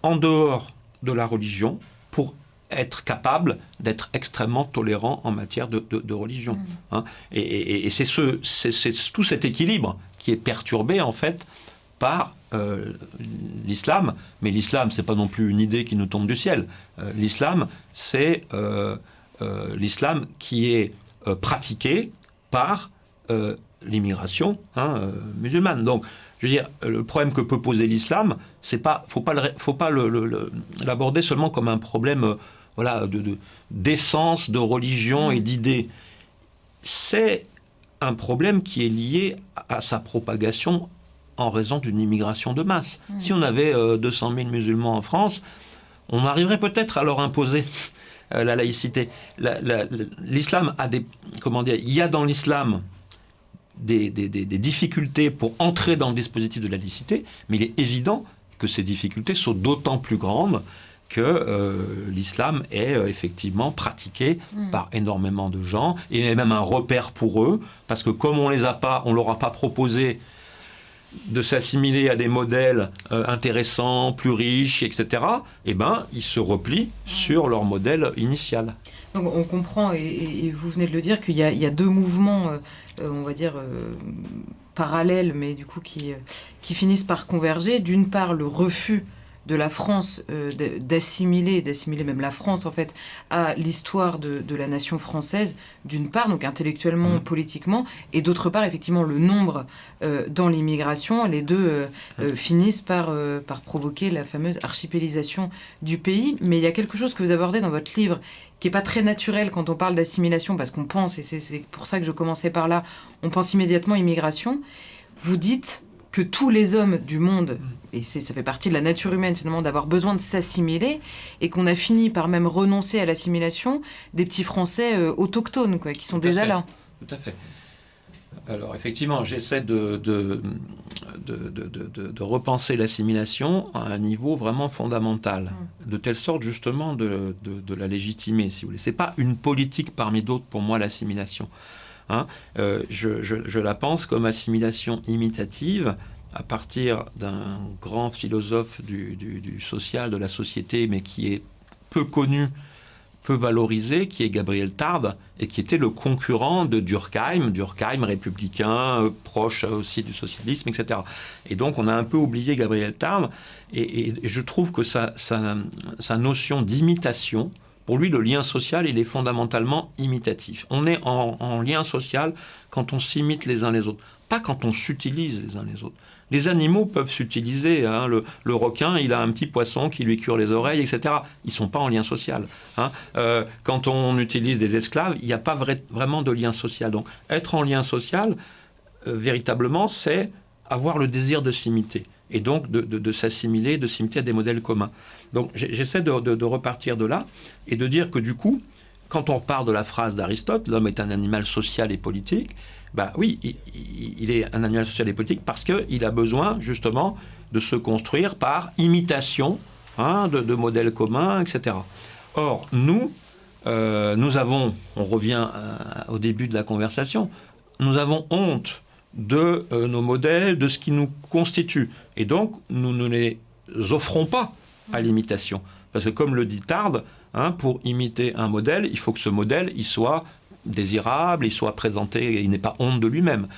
A: en dehors de la religion pour être capables d'être extrêmement tolérants en matière de religion. Hein. Et c'est tout cet équilibre qui est perturbé, en fait, par l'islam. Mais l'islam, c'est pas non plus une idée qui nous tombe du ciel. L'islam, c'est l'islam qui est pratiqué par l'immigration musulmane. Donc, je veux dire, le problème que peut poser l'islam, c'est pas, faut pas l'aborder seulement comme un problème, d'essence, de religion et d'idées. C'est un problème qui est lié à sa propagation en raison d'une immigration de masse. Si on avait 200 000 musulmans en France, on arriverait peut-être à leur imposer la laïcité. L'islam a il y a dans l'islam des difficultés pour entrer dans le dispositif de la laïcité, mais il est évident que ces difficultés sont d'autant plus grandes que l'islam est effectivement pratiqué par énormément de gens, et est même un repère pour eux, parce que comme on leur a pas proposé de s'assimiler à des modèles intéressants, plus riches, etc., ils se replient sur leur modèle initial.
B: Donc on comprend, et vous venez de le dire, qu'il y a deux mouvements, on va dire, parallèles, mais du coup qui finissent par converger. D'une part, le refus de la France d'assimiler même la France, en fait, à l'histoire de la nation française, d'une part, donc intellectuellement, politiquement, et d'autre part, effectivement, le nombre dans l'immigration. Les deux finissent par provoquer la fameuse archipélisation du pays. Mais il y a quelque chose que vous abordez dans votre livre qui n'est pas très naturel quand on parle d'assimilation, parce qu'on pense, et c'est pour ça que je commençais par là, on pense immédiatement immigration. Vous dites que tous les hommes du monde, et ça fait partie de la nature humaine finalement, d'avoir besoin de s'assimiler, et qu'on a fini par même renoncer à l'assimilation des petits Français autochtones, qui sont déjà là.
A: Tout à fait. Alors effectivement, j'essaie de repenser l'assimilation à un niveau vraiment fondamental, de telle sorte justement de la légitimer, si vous voulez. C'est pas une politique parmi d'autres pour moi, l'assimilation. Je la pense comme assimilation imitative à partir d'un grand philosophe du social, de la société, mais qui est peu connu peu valorisé, qui est Gabriel Tarde, et qui était le concurrent de Durkheim républicain, proche aussi du socialisme, etc. Et donc on a un peu oublié Gabriel Tarde, et je trouve que sa notion d'imitation, pour lui le lien social, il est fondamentalement imitatif. On est en lien social quand on s'imite les uns les autres, pas quand on s'utilise les uns les autres. Les animaux peuvent s'utiliser. Hein. Le requin, il a un petit poisson qui lui cure les oreilles, etc. Ils ne sont pas en lien social. Hein. Quand on utilise des esclaves, il n'y a pas vraiment de lien social. Donc, être en lien social, véritablement, c'est avoir le désir de s'imiter. Et donc, de s'assimiler, de s'imiter à des modèles communs. Donc, j'essaie de repartir de là et de dire que, du coup, quand on repart de la phrase d'Aristote, l'homme est un animal social et politique, ben oui, il est un animal social et politique parce qu'il a besoin justement de se construire par imitation de modèles communs, etc. Or, nous avons, on revient au début de la conversation, nous avons honte de nos modèles, de ce qui nous constitue. Et donc, nous ne les offrons pas à l'imitation. Parce que comme le dit Tarde, pour imiter un modèle, il faut que ce modèle, il soit désirable, il soit présenté, il n'ait pas honte de lui-même.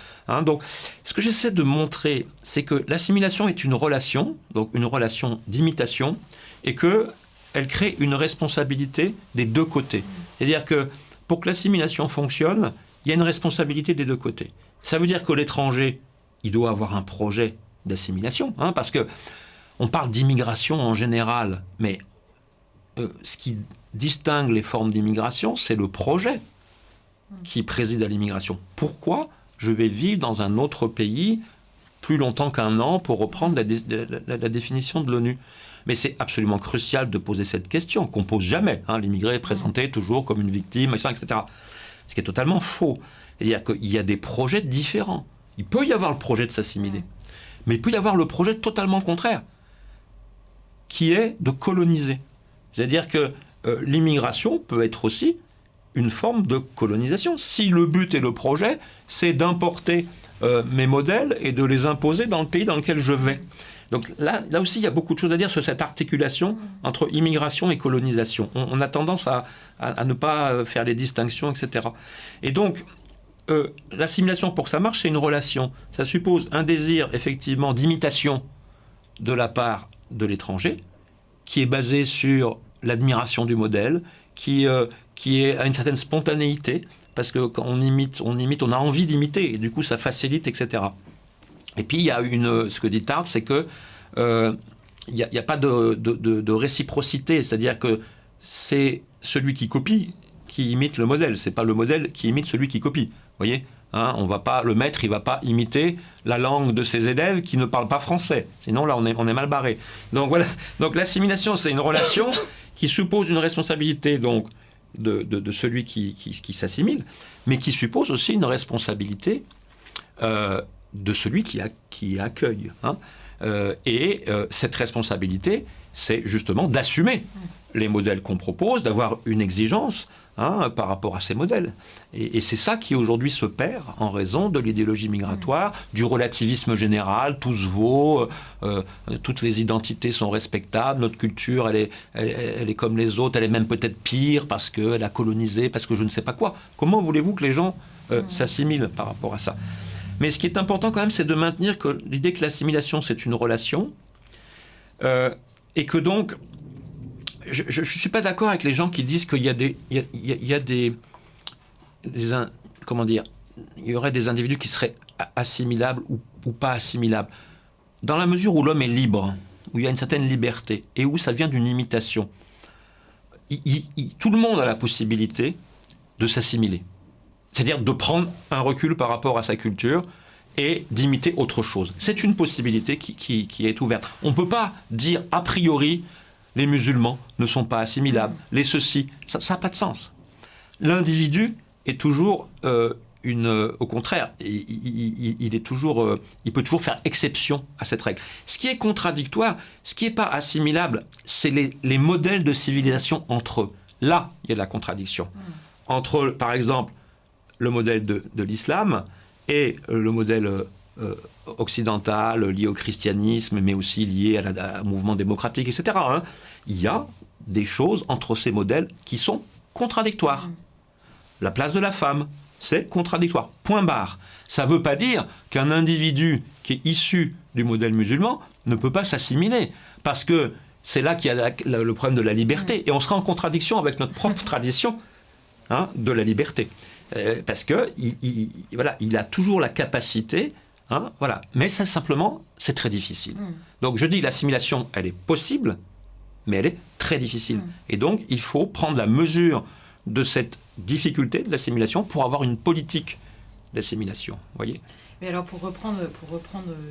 A: Donc, ce que j'essaie de montrer, c'est que l'assimilation est une relation, donc une relation d'imitation, et qu'elle crée une responsabilité des deux côtés. C'est-à-dire que pour que l'assimilation fonctionne, il y a une responsabilité des deux côtés. Ça veut dire que l'étranger, il doit avoir un projet d'assimilation, parce que on parle d'immigration en général, mais ce qui distingue les formes d'immigration, c'est le projet qui préside à l'immigration. Pourquoi je vais vivre dans un autre pays plus longtemps qu'un an, pour reprendre la définition de l'ONU? Mais c'est absolument crucial de poser cette question, qu'on ne pose jamais. L'immigré est présenté toujours comme une victime, etc. Ce qui est totalement faux. C'est-à-dire qu'il y a des projets différents. Il peut y avoir le projet de s'assimiler, mais il peut y avoir le projet totalement contraire, qui est de coloniser. C'est-à-dire que l'immigration peut être aussi une forme de colonisation. Si le but et le projet, c'est d'importer mes modèles et de les imposer dans le pays dans lequel je vais. Donc là aussi, il y a beaucoup de choses à dire sur cette articulation entre immigration et colonisation. On a tendance à ne pas faire les distinctions, etc. Et donc, l'assimilation, pour que ça marche, c'est une relation. Ça suppose un désir, effectivement, d'imitation de la part de l'étranger, qui est basé sur l'admiration du modèle, qui est à une certaine spontanéité, parce que quand on imite, on a envie d'imiter, et du coup ça facilite, etc. Et puis il y a ce que dit Tarde, c'est que il n'y a pas de réciprocité, c'est-à-dire que c'est celui qui copie qui imite le modèle, c'est pas le modèle qui imite celui qui copie. Vous voyez, le maître, il va pas imiter la langue de ses élèves qui ne parlent pas français. Sinon, là, on est mal barré. Donc voilà. Donc l'assimilation, c'est une relation qui suppose une responsabilité donc de celui qui s'assimile, mais qui suppose aussi une responsabilité de celui qui accueille. Cette responsabilité, c'est justement d'assumer les modèles qu'on propose, d'avoir une exigence par rapport à ces modèles. Et c'est ça qui aujourd'hui se perd en raison de l'idéologie migratoire, du relativisme général, tout se vaut, toutes les identités sont respectables, notre culture, elle est comme les autres, elle est même peut-être pire parce qu'elle a colonisé, parce que je ne sais pas quoi. Comment voulez-vous que les gens s'assimilent par rapport à ça? Mais ce qui est important quand même, c'est de maintenir l'idée que l'assimilation, c'est une relation, et que donc, je ne suis pas d'accord avec les gens qui disent qu'il y aurait des individus qui seraient assimilables ou pas assimilables. Dans la mesure où l'homme est libre, où il y a une certaine liberté, et où ça vient d'une imitation, tout le monde a la possibilité de s'assimiler. C'est-à-dire de prendre un recul par rapport à sa culture et d'imiter autre chose. C'est une possibilité qui est ouverte. On ne peut pas dire a priori les musulmans ne sont pas assimilables, les ceci, ça n'a pas de sens. L'individu est toujours au contraire, il peut toujours faire exception à cette règle. Ce qui est contradictoire, ce qui n'est pas assimilable, c'est les modèles de civilisation entre eux. Là, il y a de la contradiction. Entre, par exemple, le modèle de l'islam et le modèle occidental lié au christianisme, mais aussi lié au mouvement démocratique, etc. Il y a des choses entre ces modèles qui sont contradictoire. La place de la femme, c'est contradictoire. Point barre. Ça ne veut pas dire qu'un individu qui est issu du modèle musulman ne peut pas s'assimiler. Parce que c'est là qu'il y a le problème de la liberté. Et on sera en contradiction avec notre propre tradition de la liberté. Parce qu'il a toujours la capacité. Voilà. Mais ça, simplement, c'est très difficile. Donc je dis l'assimilation, elle est possible, mais elle est très difficile. Et donc, il faut prendre la mesure de cette difficulté de l'assimilation pour avoir une politique d'assimilation. Voyez ?
B: Mais alors, pour reprendre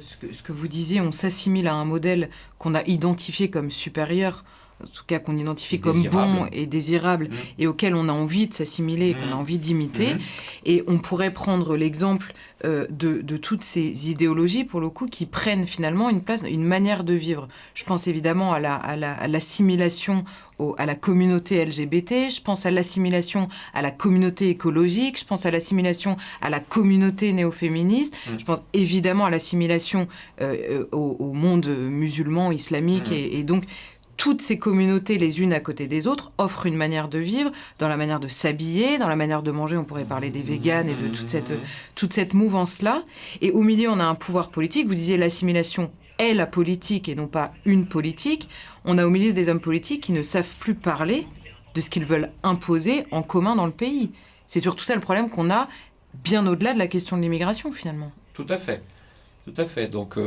B: ce que vous disiez, on s'assimile à un modèle qu'on a identifié comme supérieur, en tout cas qu'on identifie comme bon et désirable, et auquel on a envie de s'assimiler, qu'on a envie d'imiter. Et on pourrait prendre l'exemple de toutes ces idéologies, pour le coup, qui prennent finalement une place, une manière de vivre. Je pense évidemment à l'assimilation à la communauté LGBT, je pense à l'assimilation à la communauté écologique, je pense à l'assimilation à la communauté néo-féministe, je pense évidemment à l'assimilation au monde musulman, islamique, et donc toutes ces communautés, les unes à côté des autres, offrent une manière de vivre, dans la manière de s'habiller, dans la manière de manger. On pourrait parler des véganes et de toute cette mouvance-là. Et au milieu, on a un pouvoir politique. Vous disiez l'assimilation est la politique et non pas une politique. On a au milieu des hommes politiques qui ne savent plus parler de ce qu'ils veulent imposer en commun dans le pays. C'est surtout ça le problème qu'on a, bien au-delà de la question de l'immigration, finalement.
A: Tout à fait. Tout à fait. Donc,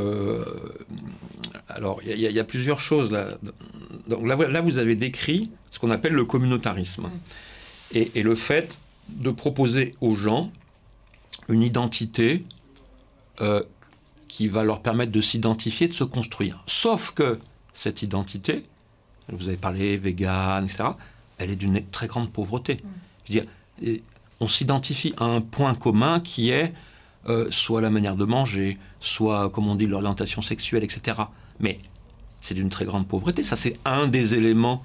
A: alors, il y a plusieurs choses là. Donc, là, vous avez décrit ce qu'on appelle le communautarisme. Et le fait de proposer aux gens une identité qui va leur permettre de s'identifier, de se construire. Sauf que cette identité, vous avez parlé vegan, etc., elle est d'une très grande pauvreté. Je veux dire, on s'identifie à un point commun qui est soit la manière de manger, soit, comme on dit, l'orientation sexuelle, etc. Mais c'est d'une très grande pauvreté. Ça, c'est un des éléments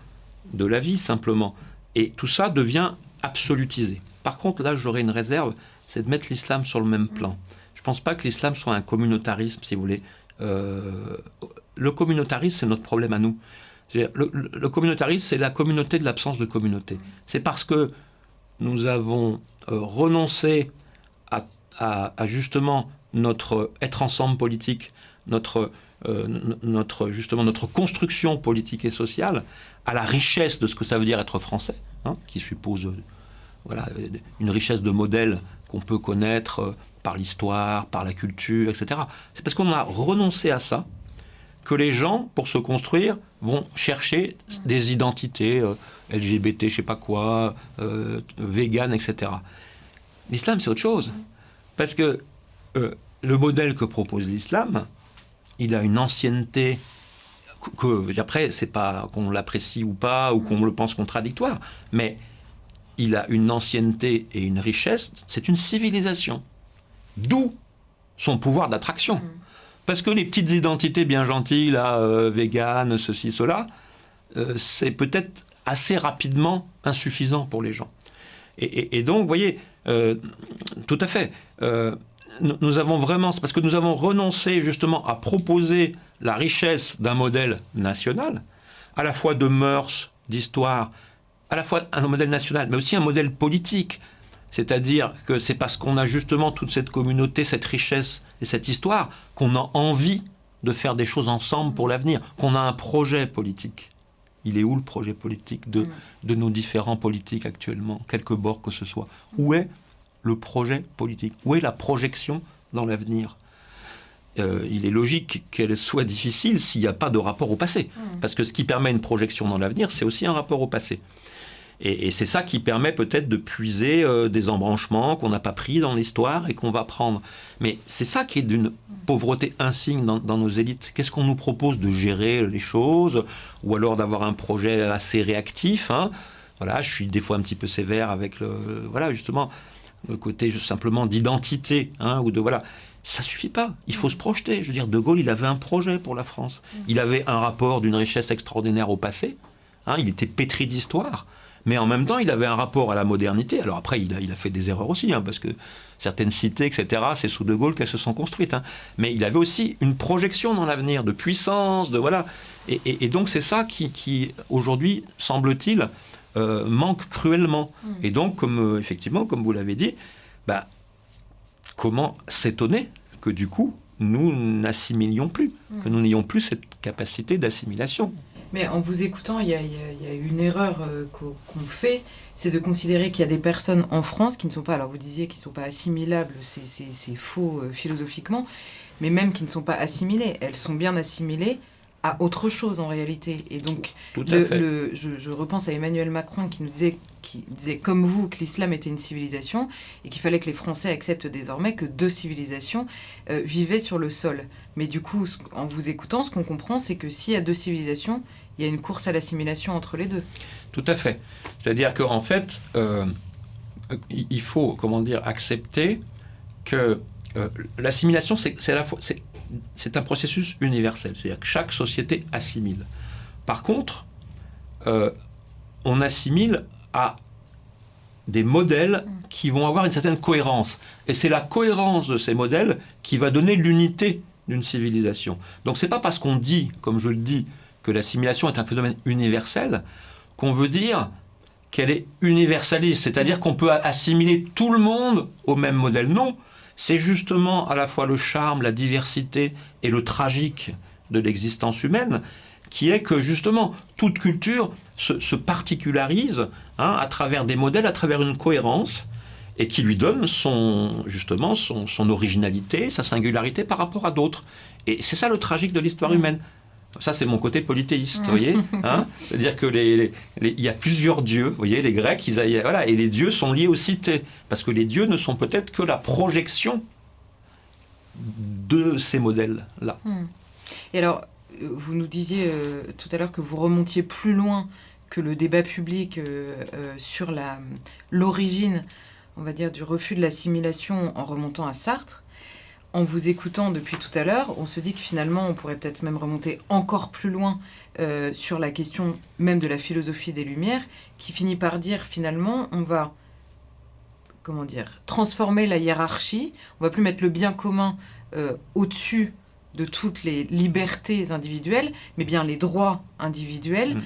A: de la vie, simplement. Et tout ça devient absolutisé. Par contre, là, j'aurais une réserve, c'est de mettre l'islam sur le même plan. Je ne pense pas que l'islam soit un communautarisme, si vous voulez. Le communautarisme, c'est notre problème à nous. Le communautarisme, c'est la communauté de l'absence de communauté. C'est parce que nous avons renoncé à justement notre être ensemble politique, notre construction politique et sociale, à la richesse de ce que ça veut dire être français, qui suppose une richesse de modèles qu'on peut connaître par l'histoire, par la culture, etc. C'est parce qu'on a renoncé à ça que les gens, pour se construire, vont chercher des identités LGBT, je ne sais pas quoi, vegan, etc. L'islam, c'est autre chose. Parce que le modèle que propose l'islam, il a une ancienneté après, c'est pas qu'on l'apprécie ou pas, ou qu'on le pense contradictoire, mais il a une ancienneté et une richesse, c'est une civilisation. D'où son pouvoir d'attraction. Parce que les petites identités bien gentilles, là, véganes, ceci, cela, c'est peut-être assez rapidement insuffisant pour les gens. Et donc, vous voyez, tout à fait, nous avons vraiment, c'est parce que nous avons renoncé justement à proposer la richesse d'un modèle national, à la fois de mœurs, d'histoire, à la fois un modèle national, mais aussi un modèle politique. C'est-à-dire que c'est parce qu'on a justement toute cette communauté, cette richesse et cette histoire qu'on a envie de faire des choses ensemble pour l'avenir, qu'on a un projet politique. Il est où le projet politique de nos différents politiques actuellement, quelque bord que ce soit? Où est le projet politique? Où est la projection dans l'avenir? Il est logique qu'elle soit difficile s'il n'y a pas de rapport au passé. Parce que ce qui permet une projection dans l'avenir, c'est aussi un rapport au passé. Et c'est ça qui permet peut-être de puiser des embranchements qu'on n'a pas pris dans l'histoire et qu'on va prendre. Mais c'est ça qui est d'une pauvreté insigne dans nos élites. Qu'est-ce qu'on nous propose de gérer les choses, ou alors d'avoir un projet assez réactif, Voilà, je suis des fois un petit peu sévère avec justement le côté simplement d'identité, ou de voilà. Ça suffit pas. Il faut se projeter. Je veux dire, De Gaulle, il avait un projet pour la France. Il avait un rapport d'une richesse extraordinaire au passé. Il était pétri d'histoire. Mais en même temps, il avait un rapport à la modernité. Alors après, il a fait des erreurs aussi, parce que certaines cités, etc., c'est sous De Gaulle qu'elles se sont construites. Mais il avait aussi une projection dans l'avenir, de puissance, de voilà. Et donc c'est ça qui aujourd'hui, semble-t-il, manque cruellement. Et donc, effectivement, comme vous l'avez dit, comment s'étonner que du coup, nous n'assimilions plus, que nous n'ayons plus cette capacité d'assimilation.
B: Mais en vous écoutant, il y a une erreur qu'on fait, c'est de considérer qu'il y a des personnes en France qui ne sont pas, alors vous disiez qu'ils ne sont pas assimilables, c'est faux philosophiquement, mais même qui ne sont pas assimilées, elles sont bien assimilées à autre chose en réalité. Et donc, je repense à Emmanuel Macron qui disait comme vous que l'islam était une civilisation et qu'il fallait que les Français acceptent désormais que 2 civilisations vivaient sur le sol. Mais du coup, en vous écoutant, ce qu'on comprend, c'est que s'il y a 2 civilisations, il y a une course à l'assimilation entre les 2.
A: Tout à fait. C'est-à-dire qu'en fait, il faut, accepter que l'assimilation, c'est un processus universel. C'est-à-dire que chaque société assimile. Par contre, on assimile à des modèles qui vont avoir une certaine cohérence. Et c'est la cohérence de ces modèles qui va donner l'unité d'une civilisation. Donc c'est pas parce qu'on dit, comme je le dis, que l'assimilation est un phénomène universel, qu'on veut dire qu'elle est universaliste. C'est-à-dire qu'on peut assimiler tout le monde au même modèle. Non. C'est justement à la fois le charme, la diversité et le tragique de l'existence humaine qui est que justement toute culture se particularise à travers des modèles, à travers une cohérence et qui lui donne son originalité, sa singularité par rapport à d'autres. Et c'est ça le tragique de l'histoire humaine. Ça, c'est mon côté polythéiste, vous voyez. C'est-à-dire que il y a plusieurs dieux, vous voyez, les Grecs, et les dieux sont liés aux cités, parce que les dieux ne sont peut-être que la projection de ces modèles-là.
B: Et alors, vous nous disiez tout à l'heure que vous remontiez plus loin que le débat public sur l'origine, on va dire, du refus de l'assimilation en remontant à Sartre. En vous écoutant depuis tout à l'heure, on se dit que finalement, on pourrait peut-être même remonter encore plus loin sur la question même de la philosophie des Lumières, qui finit par dire finalement, on va transformer la hiérarchie, on va plus mettre le bien commun au-dessus de toutes les libertés individuelles, mais bien les droits individuels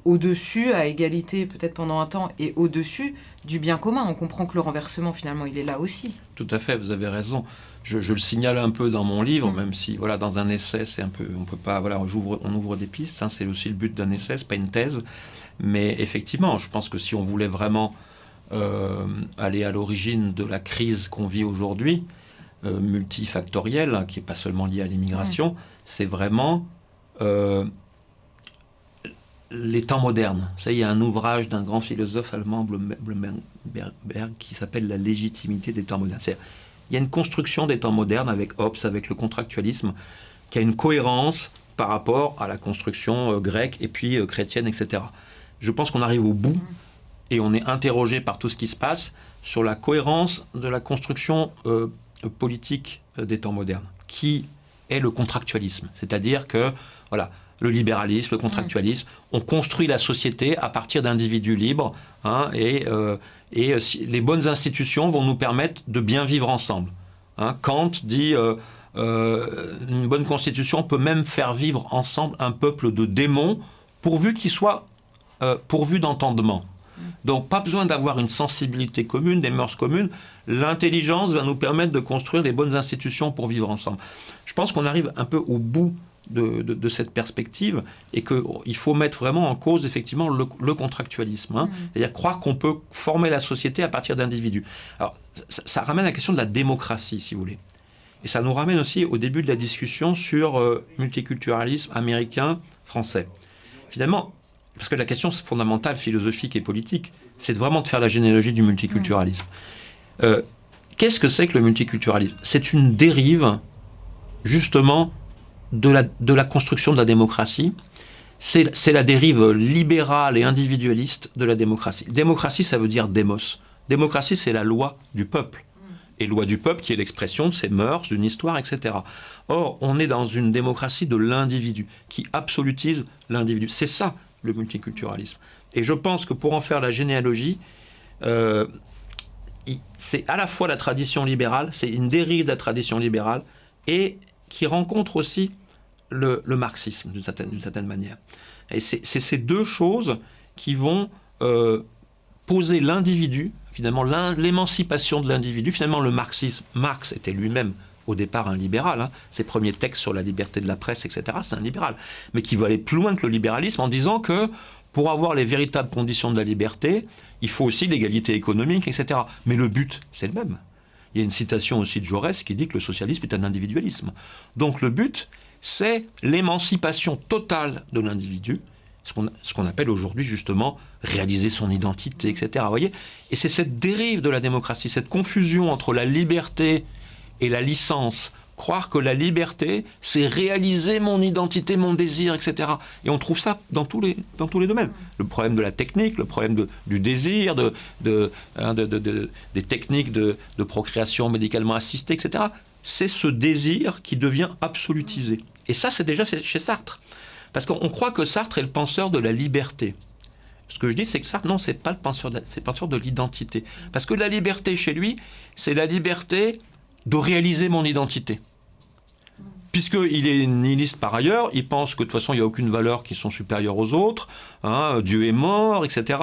B: au-dessus, à égalité peut-être pendant un temps, et au-dessus du bien commun. On comprend que le renversement, finalement, il est là aussi.
A: Tout à fait, vous avez raison. Je le signale un peu dans mon livre, même si, dans un essai, c'est un peu, on peut pas, on ouvre des pistes, c'est aussi le but d'un essai, c'est pas une thèse. Mais effectivement, je pense que si on voulait vraiment aller à l'origine de la crise qu'on vit aujourd'hui, multifactorielle, qui n'est pas seulement liée à l'immigration, c'est vraiment les temps modernes. Ça, il y a un ouvrage d'un grand philosophe allemand, Blumenberg, qui s'appelle « La légitimité des temps modernes ». Il y a une construction des temps modernes avec Hobbes, avec le contractualisme, qui a une cohérence par rapport à la construction grecque et puis chrétienne, etc. Je pense qu'on arrive au bout et on est interrogé par tout ce qui se passe sur la cohérence de la construction politique des temps modernes, qui est le contractualisme. C'est-à-dire que, le libéralisme, le contractualisme, on construit la société à partir d'individus libres, et les bonnes institutions vont nous permettre de bien vivre ensemble. Kant dit une bonne constitution peut même faire vivre ensemble un peuple de démons, pourvu qu'il soit pourvu d'entendement. Donc, pas besoin d'avoir une sensibilité commune, des mœurs communes. L'intelligence va nous permettre de construire les bonnes institutions pour vivre ensemble. Je pense qu'on arrive un peu au bout de cette perspective et qu'il faut mettre vraiment en cause, effectivement, le contractualisme. C'est-à-dire croire qu'on peut former la société à partir d'individus. Alors, ça ramène à la question de la démocratie, si vous voulez. Et ça nous ramène aussi au début de la discussion sur multiculturalisme américain, français. Finalement, parce que la question fondamentale, philosophique et politique, c'est vraiment de faire la généalogie du multiculturalisme. Qu'est-ce que c'est que le multiculturalisme ? C'est une dérive, justement, de la construction de la démocratie. C'est la dérive libérale et individualiste de la démocratie. Démocratie, ça veut dire démos. Démocratie, c'est la loi du peuple. Et loi du peuple qui est l'expression de ses mœurs, d'une histoire, etc. Or, on est dans une démocratie de l'individu, qui absolutise l'individu. C'est ça, le multiculturalisme. Et je pense que pour en faire la généalogie, c'est à la fois la tradition libérale, c'est une dérive de la tradition libérale, et qui rencontre aussi le marxisme, d'une certaine manière. Et c'est ces deux choses qui vont poser l'individu, finalement l'émancipation de l'individu. Finalement, le marxisme, Marx était lui-même au départ un libéral, hein. Ses premiers textes sur la liberté de la presse, etc., c'est un libéral, mais qui veut aller plus loin que le libéralisme en disant que pour avoir les véritables conditions de la liberté, il faut aussi l'égalité économique, etc. Mais le but, c'est le même. Il y a une citation aussi de Jaurès qui dit que le socialisme est un individualisme. Donc le but, c'est l'émancipation totale de l'individu, ce qu'on appelle aujourd'hui justement réaliser son identité, etc. Vous voyez ? Et c'est cette dérive de la démocratie, cette confusion entre la liberté et la licence. Croire que la liberté, c'est réaliser mon identité, mon désir, etc. Et on trouve ça dans tous les domaines. Le problème de la technique, le problème du désir, des techniques de procréation médicalement assistée, etc. C'est ce désir qui devient absolutisé. Et ça, c'est déjà chez Sartre. Parce qu'on croit que Sartre est le penseur de la liberté. Ce que je dis, c'est que Sartre, non, c'est pas le penseur c'est le penseur de l'identité. Parce que la liberté, chez lui, c'est la liberté de réaliser mon identité. Puisqu'il est nihiliste par ailleurs, il pense que de toute façon, il n'y a aucune valeur qui sont supérieures aux autres, hein, Dieu est mort, etc.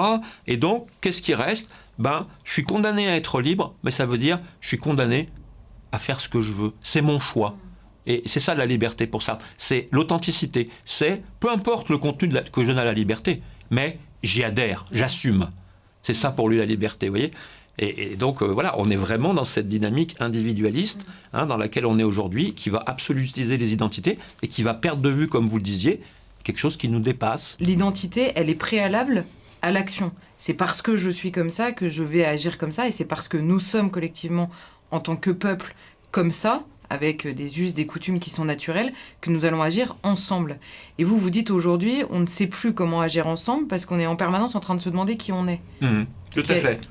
A: Et donc, qu'est-ce qui reste ? Je suis condamné à être libre, mais ça veut dire je suis condamné à faire ce que je veux. C'est mon choix. Et c'est ça la liberté pour ça. C'est l'authenticité. C'est, peu importe le contenu que je donne à la liberté, mais j'y adhère, j'assume. C'est ça pour lui la liberté, vous voyez ? Et donc, voilà, on est vraiment dans cette dynamique individualiste dans laquelle on est aujourd'hui, qui va absolutiser les identités et qui va perdre de vue, comme vous le disiez, quelque chose qui nous dépasse.
B: L'identité, elle est préalable à l'action. C'est parce que je suis comme ça que je vais agir comme ça, et c'est parce que nous sommes collectivement, en tant que peuple, comme ça, avec des us, des coutumes qui sont naturelles, que nous allons agir ensemble. Et vous dites aujourd'hui, on ne sait plus comment agir ensemble parce qu'on est en permanence en train de se demander qui on est.
A: Tout à fait.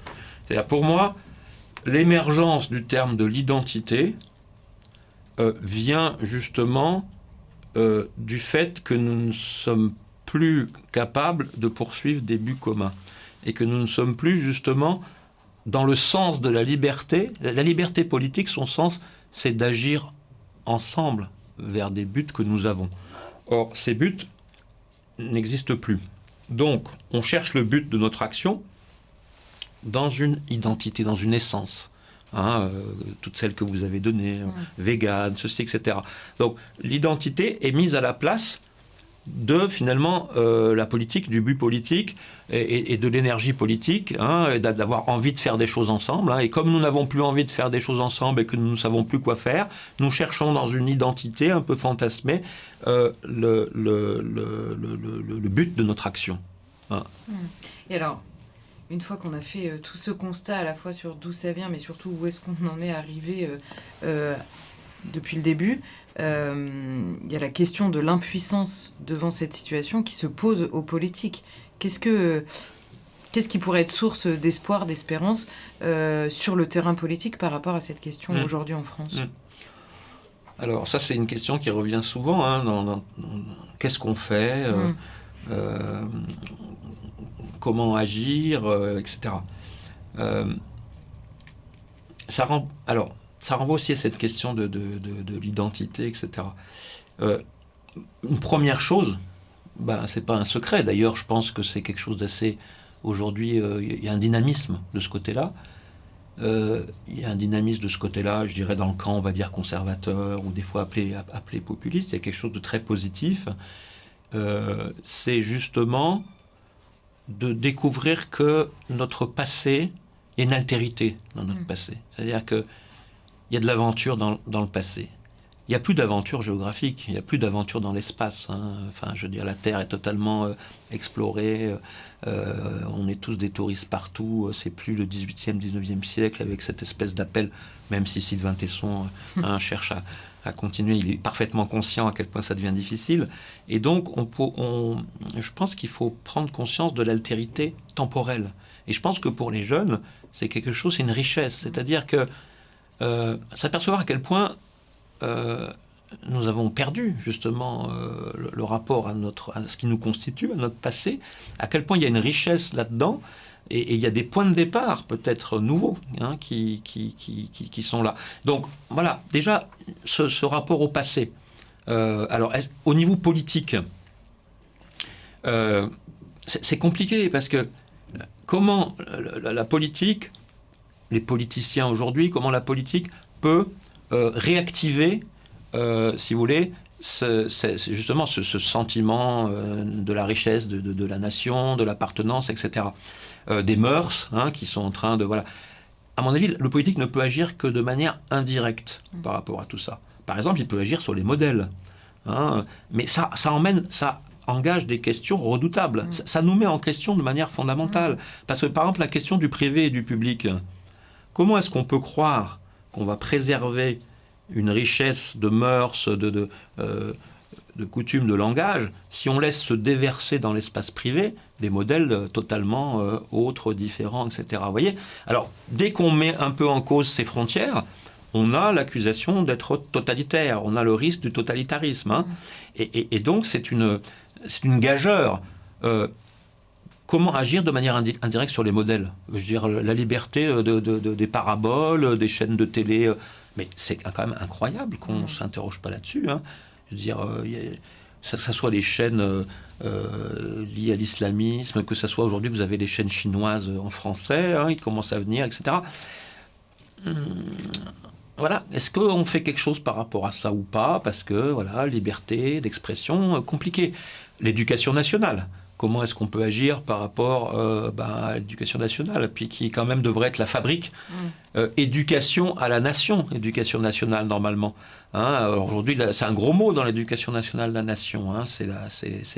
A: C'est-à-dire, pour moi, l'émergence du terme de l'identité vient justement du fait que nous ne sommes plus capables de poursuivre des buts communs et que nous ne sommes plus justement dans le sens de la liberté. La liberté politique, son sens, c'est d'agir ensemble vers des buts que nous avons. Or, ces buts n'existent plus. Donc, on cherche le but de notre action dans une identité, dans une essence. Toutes celles que vous avez données, vegan, ceci, etc. Donc, l'identité est mise à la place de, finalement, la politique, du but politique et de l'énergie politique, et d'avoir envie de faire des choses ensemble. Et comme nous n'avons plus envie de faire des choses ensemble et que nous ne savons plus quoi faire, nous cherchons dans une identité un peu fantasmée le but de notre action.
B: Et alors, une fois qu'on a fait tout ce constat à la fois sur d'où ça vient, mais surtout où est-ce qu'on en est arrivé depuis le début, il y a la question de l'impuissance devant cette situation qui se pose aux politiques. Qu'est-ce qui pourrait être source d'espoir, d'espérance sur le terrain politique par rapport à cette question aujourd'hui en France ?
A: Alors ça, c'est une question qui revient souvent. Qu'est-ce qu'on fait comment agir, etc. Ça renvoie aussi à cette question de l'identité, etc. Une première chose, c'est pas un secret. D'ailleurs, je pense que c'est quelque chose d'assez... Aujourd'hui, il y a un dynamisme de ce côté-là. Il y a un dynamisme de ce côté-là, je dirais, dans le camp, on va dire, conservateur, ou des fois appelé populiste. Il y a quelque chose de très positif. C'est justement de découvrir que notre passé, il y a une altérité dans notre passé. C'est-à-dire qu'il y a de l'aventure dans le passé. Il n'y a plus d'aventure géographique, il n'y a plus d'aventure dans l'espace. Enfin, je veux dire, la Terre est totalement explorée. On est tous des touristes partout. C'est plus le 18e, 19e siècle avec cette espèce d'appel, même si Sylvain Tesson cherche à continuer. Il est parfaitement conscient à quel point ça devient difficile. Et donc, je pense qu'il faut prendre conscience de l'altérité temporelle. Et je pense que pour les jeunes, c'est quelque chose, c'est une richesse. C'est-à-dire que s'apercevoir à quel point nous avons perdu justement le rapport à ce qui nous constitue, à notre passé, à quel point il y a une richesse là-dedans, et il y a des points de départ peut-être nouveaux qui sont là. Donc voilà, déjà ce rapport au passé. Alors au niveau politique, c'est compliqué parce que comment la politique, les politiciens aujourd'hui, comment la politique peut réactiver, si vous voulez, justement ce sentiment de la richesse de la nation, de l'appartenance, etc. Des mœurs qui sont en train de... Voilà. À mon avis, le politique ne peut agir que de manière indirecte par rapport à tout ça. Par exemple, il peut agir sur les modèles. Mais ça engage des questions redoutables. Ça nous met en question de manière fondamentale. Parce que, par exemple, la question du privé et du public, comment est-ce qu'on peut croire qu'on va préserver une richesse de mœurs, de coutumes, de langage, si on laisse se déverser dans l'espace privé des modèles totalement autres, différents, etc. Vous voyez ? Alors, dès qu'on met un peu en cause ces frontières, on a l'accusation d'être totalitaire, on a le risque du totalitarisme. Et donc, c'est une gageure. Comment agir de manière indirecte sur les modèles ? Je veux dire, la liberté des paraboles, des chaînes de télé... mais c'est quand même incroyable qu'on ne s'interroge pas là-dessus. Je veux dire, que ce soit les chaînes liées à l'islamisme, que ce soit aujourd'hui, vous avez les chaînes chinoises en français, qui commencent à venir, etc. Voilà. Est-ce qu'on fait quelque chose par rapport à ça ou pas ? Parce que, voilà, liberté d'expression, compliqué. L'éducation nationale. Comment est-ce qu'on peut agir par rapport à l'éducation nationale, puis qui quand même devrait être la fabrique éducation à la nation, éducation nationale normalement. Alors aujourd'hui, c'est un gros mot dans l'éducation nationale, la nation. C'est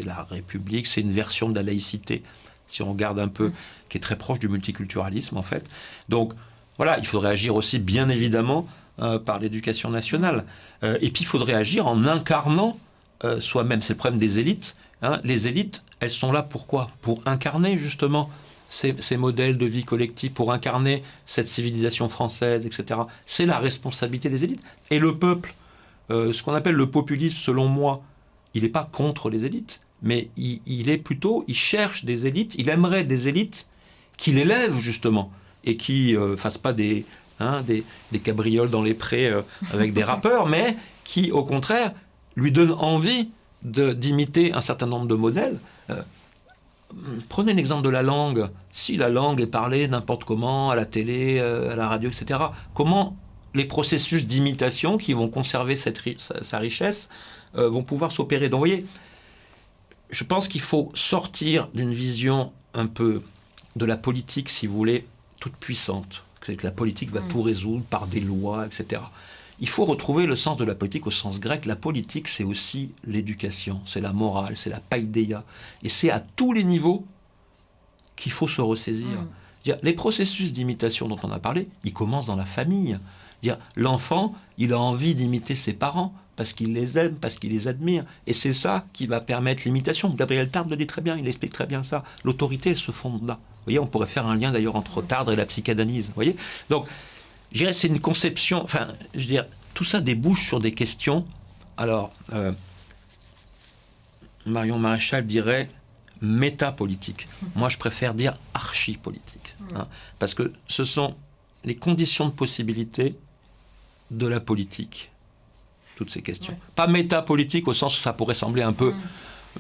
A: la République, c'est une version de la laïcité, si on regarde un peu, qui est très proche du multiculturalisme en fait. Donc voilà, il faudrait agir aussi bien évidemment par l'éducation nationale. Et puis il faudrait agir en incarnant soi-même. C'est le problème des élites. Les élites, elles sont là pourquoi ? Pour incarner justement ces modèles de vie collective, pour incarner cette civilisation française, etc. C'est la responsabilité des élites. Et le peuple, ce qu'on appelle le populisme, selon moi, il n'est pas contre les élites, mais il est plutôt, il cherche des élites, il aimerait des élites qui l'élèvent justement, et qui ne fassent pas des cabrioles dans les prés avec des rappeurs, mais qui, au contraire, lui donnent envie d'imiter un certain nombre de modèles. Prenez l'exemple de la langue. Si la langue est parlée n'importe comment, à la télé, à la radio, etc., comment les processus d'imitation qui vont conserver sa richesse vont pouvoir s'opérer ? Donc, vous voyez, je pense qu'il faut sortir d'une vision un peu de la politique, si vous voulez, toute puissante. Que la politique va tout résoudre par des lois, etc. Il faut retrouver le sens de la politique au sens grec. La politique, c'est aussi l'éducation, c'est la morale, c'est la paideia. Et c'est à tous les niveaux qu'il faut se ressaisir. Les processus d'imitation dont on a parlé, ils commencent dans la famille. L'enfant, il a envie d'imiter ses parents parce qu'il les aime, parce qu'il les admire. Et c'est ça qui va permettre l'imitation. Gabriel Tarde le dit très bien, il explique très bien ça. L'autorité, elle se fonde là. Vous voyez, on pourrait faire un lien d'ailleurs entre Tarde et la psychanalyse. Vous voyez ? Donc, je dirais c'est une conception, tout ça débouche sur des questions. Alors, Marion Maréchal dirait métapolitique. Moi, je préfère dire archipolitique. Parce que ce sont les conditions de possibilité de la politique, toutes ces questions. Pas métapolitique au sens où ça pourrait sembler un peu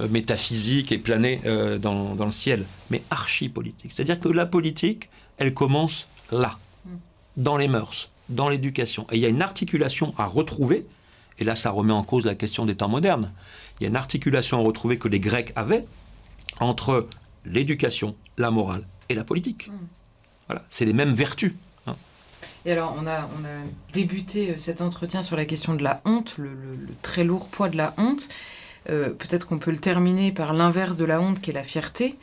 A: métaphysique et planer dans le ciel, mais archipolitique. C'est-à-dire que la politique, elle commence là. Dans les mœurs, dans l'éducation. Et il y a une articulation à retrouver, et là ça remet en cause la question des temps modernes. Il y a une articulation à retrouver que les Grecs avaient entre l'éducation, la morale et la politique. Voilà, c'est les mêmes vertus.
B: Et alors, on a débuté cet entretien sur la question de la honte, le très lourd poids de la honte. Peut-être qu'on peut le terminer par l'inverse de la honte, qui est la fierté.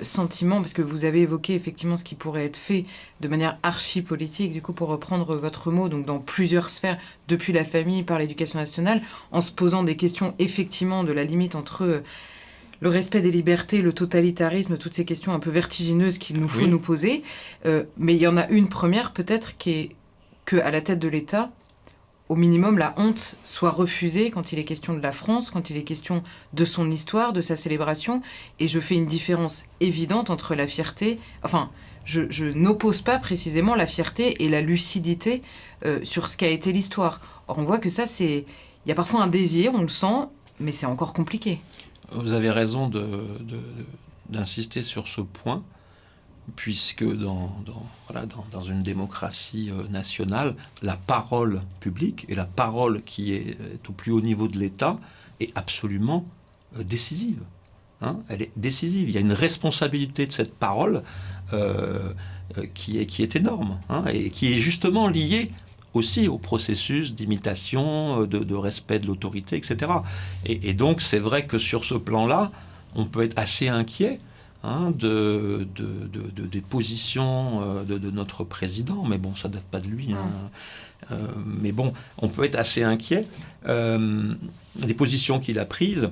B: Sentiment, parce que vous avez évoqué effectivement ce qui pourrait être fait de manière archi-politique, du coup, pour reprendre votre mot, donc dans plusieurs sphères, depuis la famille, par l'éducation nationale, en se posant des questions effectivement de la limite entre le respect des libertés, le totalitarisme, toutes ces questions un peu vertigineuses qu'il nous faut nous poser. Mais il y en a une première, peut-être, qui est qu'à la tête de l'État, au minimum, la honte soit refusée quand il est question de la France, quand il est question de son histoire, de sa célébration. Et je fais une différence évidente entre la fierté... Enfin, je n'oppose pas précisément la fierté et la lucidité sur ce qu'a été l'histoire. Or, on voit que ça, c'est... Il y a parfois un désir, on le sent, mais c'est encore compliqué.
A: Vous avez raison d'insister sur ce point. puisque dans une démocratie nationale, la parole publique et la parole qui est au plus haut niveau de l'État est absolument décisive. Hein, elle est décisive. Il y a une responsabilité de cette parole qui est énorme, hein, et qui est justement liée aussi au processus d'imitation, de respect de l'autorité, etc. Et donc c'est vrai que sur ce plan-là, on peut être assez inquiet, hein, des positions de notre président, mais bon, ça date pas de lui. Hein. Mais bon, on peut être assez inquiet des positions qu'il a prises,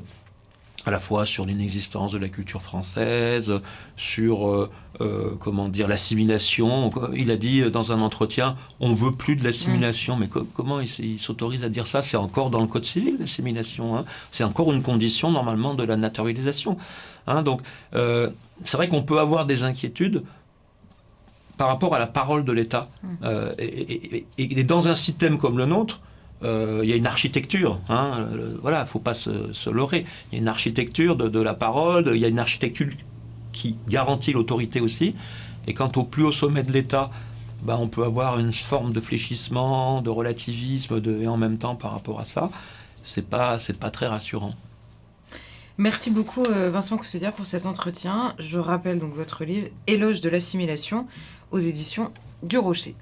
A: à la fois sur l'inexistence de la culture française, sur l'assimilation. Il a dit dans un entretien, on veut plus de l'assimilation. Mais comment il s'autorise à dire ça? C'est encore dans le Code civil, l'assimilation. Hein. C'est encore une condition normalement de la naturalisation. Hein. Donc c'est vrai qu'on peut avoir des inquiétudes par rapport à la parole de l'État. Et dans un système comme le nôtre, il y a une architecture, hein, voilà, faut pas se leurrer. Il y a une architecture de la parole, il y a une architecture qui garantit l'autorité aussi. Et quant au plus haut sommet de l'État, on peut avoir une forme de fléchissement, de relativisme, et en même temps par rapport à ça, c'est pas très rassurant.
B: Merci beaucoup Vincent Coussédière pour cet entretien. Je rappelle donc votre livre Éloge de l'assimilation aux éditions du Rocher.